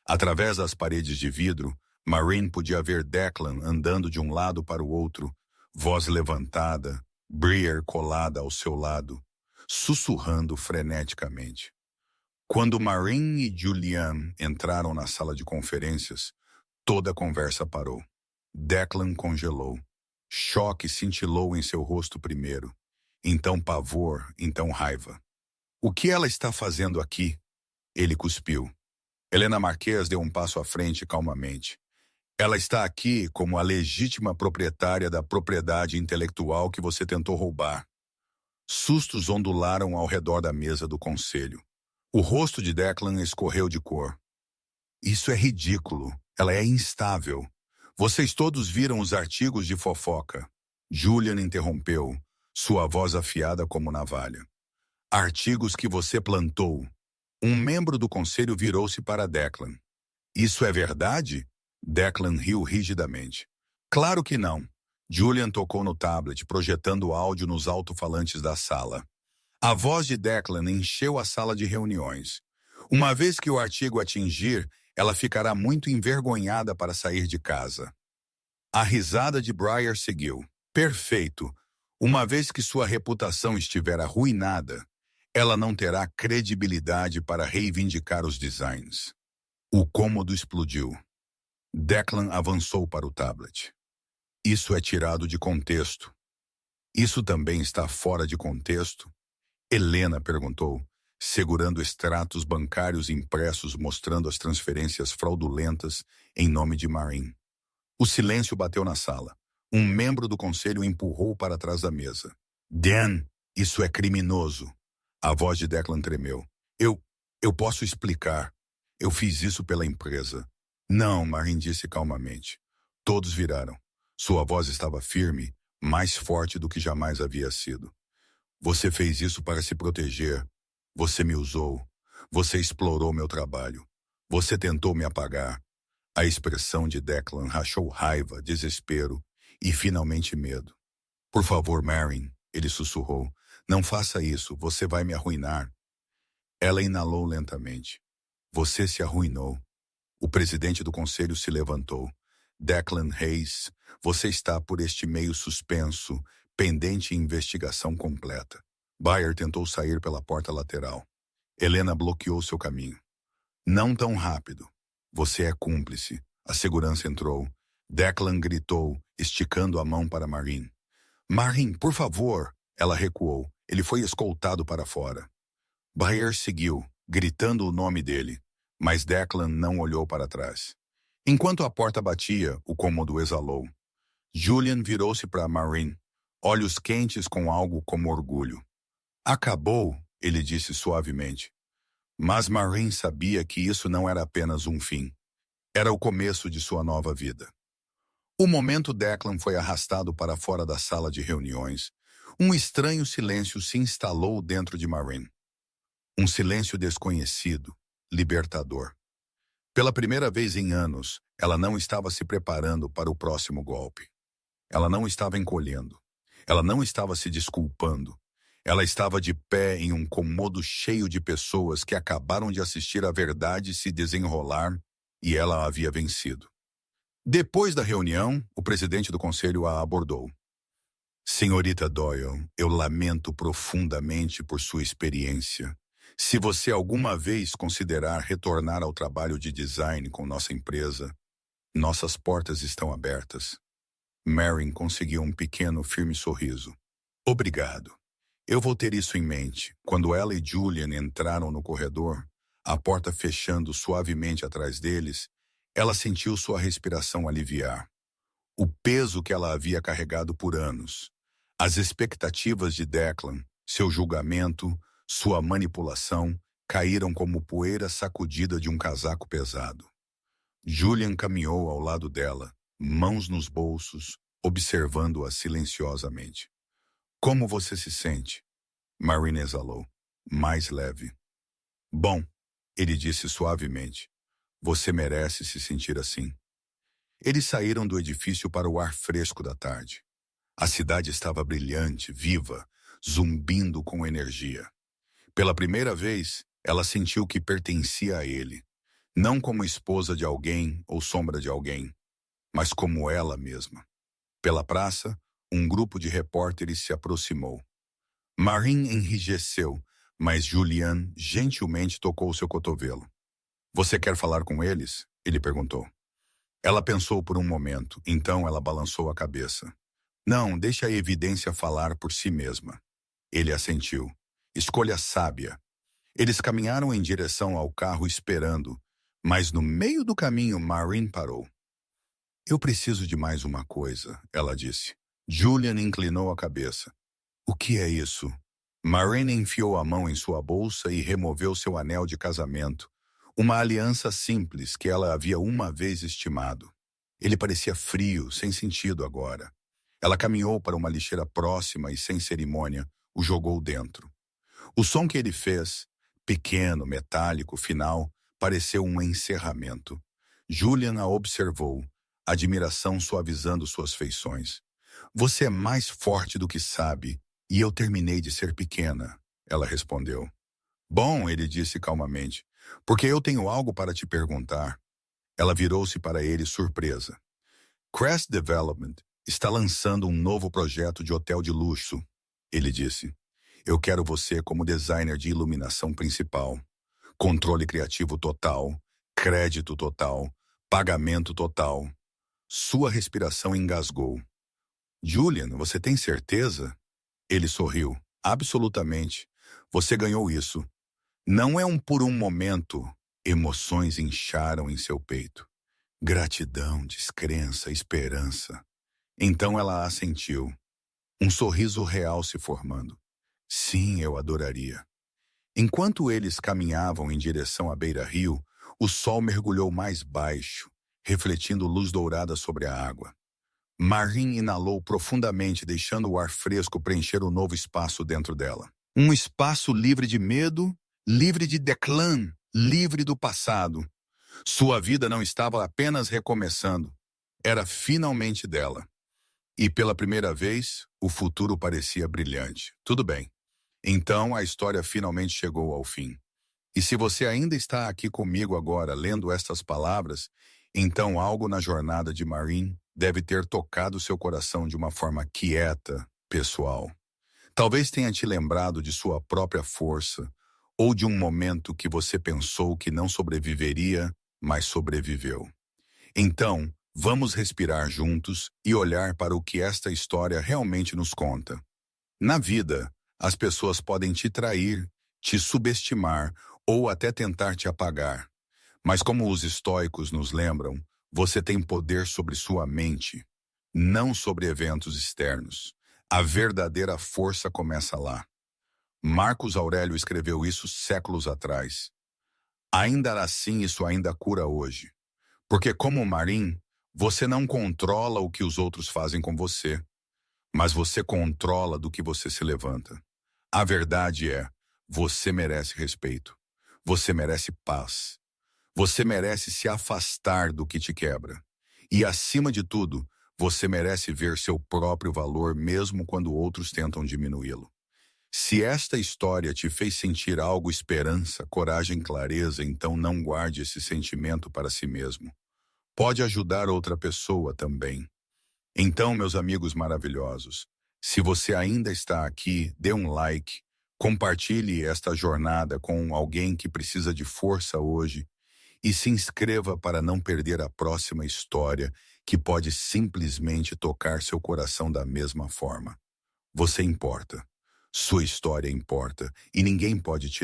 Speaker 1: Através das paredes de vidro, Marine podia ver Declan andando de um lado para o outro, voz levantada, Briar colada ao seu lado, sussurrando freneticamente. Quando Marine e Julian entraram na sala de conferências, toda a conversa parou. Declan congelou. Choque cintilou em seu rosto primeiro. Então pavor, então raiva. O que ela está fazendo aqui? Ele cuspiu. Helena Marquez deu um passo à frente calmamente. Ela está aqui como a legítima proprietária da propriedade intelectual que você tentou roubar. Sustos ondularam ao redor da mesa do conselho. O rosto de Declan escorreu de cor. Isso é ridículo. Ela é instável. Vocês todos viram os artigos de fofoca. Julian interrompeu, sua voz afiada como navalha. Artigos que você plantou. Um membro do conselho virou-se para Declan. Isso é verdade? Declan riu rigidamente. Claro que não. Julian tocou no tablet, projetando o áudio nos alto-falantes da sala. A voz de Declan encheu a sala de reuniões. Uma vez que o artigo atingir, ela ficará muito envergonhada para sair de casa. A risada de Briar seguiu. Perfeito. Uma vez que sua reputação estiver arruinada, ela não terá credibilidade para reivindicar os designs. O cômodo explodiu. Declan avançou para o tablet. Isso é tirado de contexto. Isso também está fora de contexto? Helena perguntou, segurando extratos bancários impressos mostrando as transferências fraudulentas em nome de Marine. O silêncio bateu na sala. Um membro do conselho empurrou para trás da mesa. Dan, isso é criminoso. A voz de Declan tremeu. Eu posso explicar. Eu fiz isso pela empresa. Não, Marine disse calmamente. Todos viraram. Sua voz estava firme, mais forte do que jamais havia sido. Você fez isso para se proteger. Você me usou. Você explorou meu trabalho. Você tentou me apagar. A expressão de Declan rachou raiva, desespero e finalmente medo. Por favor, Marine, ele sussurrou. Não faça isso, você vai me arruinar. Ela inalou lentamente. Você se arruinou. O presidente do conselho se levantou. Declan Hayes, você está por este meio suspenso, pendente investigação completa. Bayer tentou sair pela porta lateral. Helena bloqueou seu caminho. Não tão rápido. Você é cúmplice. A segurança entrou. Declan gritou, esticando a mão para Marine. Marine, por favor! Ela recuou. Ele foi escoltado para fora. Bayer seguiu, gritando o nome dele, mas Declan não olhou para trás. Enquanto a porta batia, o cômodo exalou. Julian virou-se para Marine, olhos quentes com algo como orgulho. Acabou, ele disse suavemente. Mas Marine sabia que isso não era apenas um fim. Era o começo de sua nova vida. O momento Declan foi arrastado para fora da sala de reuniões. Um estranho silêncio se instalou dentro de Marine. Um silêncio desconhecido, libertador. Pela primeira vez em anos, ela não estava se preparando para o próximo golpe. Ela não estava encolhendo. Ela não estava se desculpando. Ela estava de pé em um cômodo cheio de pessoas que acabaram de assistir a verdade se desenrolar e ela havia vencido. Depois da reunião, o presidente do conselho a abordou. Senhorita Doyle, eu lamento profundamente por sua experiência. Se você alguma vez considerar retornar ao trabalho de design com nossa empresa, nossas portas estão abertas. Marine conseguiu um pequeno, firme sorriso. Obrigado. Eu vou ter isso em mente. Quando ela e Julian entraram no corredor, a porta fechando suavemente atrás deles, ela sentiu sua respiração aliviar. O peso que ela havia carregado por anos, as expectativas de Declan, seu julgamento, sua manipulação, caíram como poeira sacudida de um casaco pesado. Julian caminhou ao lado dela, mãos nos bolsos, observando-a silenciosamente. Como você se sente? Marine exalou, mais leve. Bom, ele disse suavemente. Você merece se sentir assim. Eles saíram do edifício para o ar fresco da tarde. A cidade estava brilhante, viva, zumbindo com energia. Pela primeira vez, ela sentiu que pertencia a ele, não como esposa de alguém ou sombra de alguém, mas como ela mesma. Pela praça, um grupo de repórteres se aproximou. Marin enrijeceu, mas Julian gentilmente tocou seu cotovelo. Você quer falar com eles? Ele perguntou. Ela pensou por um momento, então ela balançou a cabeça. Não, deixe a evidência falar por si mesma. Ele assentiu. Escolha sábia. Eles caminharam em direção ao carro esperando, mas no meio do caminho Marin parou. Eu preciso de mais uma coisa, ela disse. Julian inclinou a cabeça. O que é isso? Marin enfiou a mão em sua bolsa e removeu seu anel de casamento, uma aliança simples que ela havia uma vez estimado. Ele parecia frio, sem sentido agora. Ela caminhou para uma lixeira próxima e, sem cerimônia, o jogou dentro. O som que ele fez, pequeno, metálico, final, pareceu um encerramento. Julian a observou, admiração suavizando suas feições. Você é mais forte do que sabe, e eu terminei de ser pequena, ela respondeu. Bom, ele disse calmamente, porque eu tenho algo para te perguntar. Ela virou-se para ele surpresa. Crest Development está lançando um novo projeto de hotel de luxo, ele disse. Eu quero você como designer de iluminação principal. Controle criativo total, crédito total, pagamento total. Sua respiração engasgou. Julian, você tem certeza? Ele sorriu. Absolutamente. Você ganhou isso. Não é por um momento. Emoções incharam em seu peito. Gratidão, descrença, esperança. Então ela assentiu. Um sorriso real se formando. Sim, eu adoraria. Enquanto eles caminhavam em direção à beira-rio, o sol mergulhou mais baixo, refletindo luz dourada sobre a água. Marin inalou profundamente, deixando o ar fresco preencher o novo espaço dentro dela. Um espaço livre de medo, livre de Declan, livre do passado. Sua vida não estava apenas recomeçando, era finalmente dela. E pela primeira vez, o futuro parecia brilhante. Tudo bem. Então a história finalmente chegou ao fim. E se você ainda está aqui comigo agora lendo estas palavras, então algo na jornada de Marin deve ter tocado seu coração de uma forma quieta, pessoal. Talvez tenha te lembrado de sua própria força, ou de um momento que você pensou que não sobreviveria, mas sobreviveu. Então, vamos respirar juntos e olhar para o que esta história realmente nos conta. Na vida, as pessoas podem te trair, te subestimar ou até tentar te apagar. Mas como os estoicos nos lembram, você tem poder sobre sua mente, não sobre eventos externos. A verdadeira força começa lá. Marcos Aurélio escreveu isso séculos atrás. Ainda assim, isso ainda cura hoje. Porque como Marin, você não controla o que os outros fazem com você, mas você controla do que você se levanta. A verdade é, você merece respeito. Você merece paz. Você merece se afastar do que te quebra. E, acima de tudo, você merece ver seu próprio valor mesmo quando outros tentam diminuí-lo. Se esta história te fez sentir algo, esperança, coragem, clareza, então não guarde esse sentimento para si mesmo. Pode ajudar outra pessoa também. Então, meus amigos maravilhosos, se você ainda está aqui, dê um like, compartilhe esta jornada com alguém que precisa de força hoje e se inscreva para não perder a próxima história que pode simplesmente tocar seu coração da mesma forma. Você importa. Sua história importa e ninguém pode tirar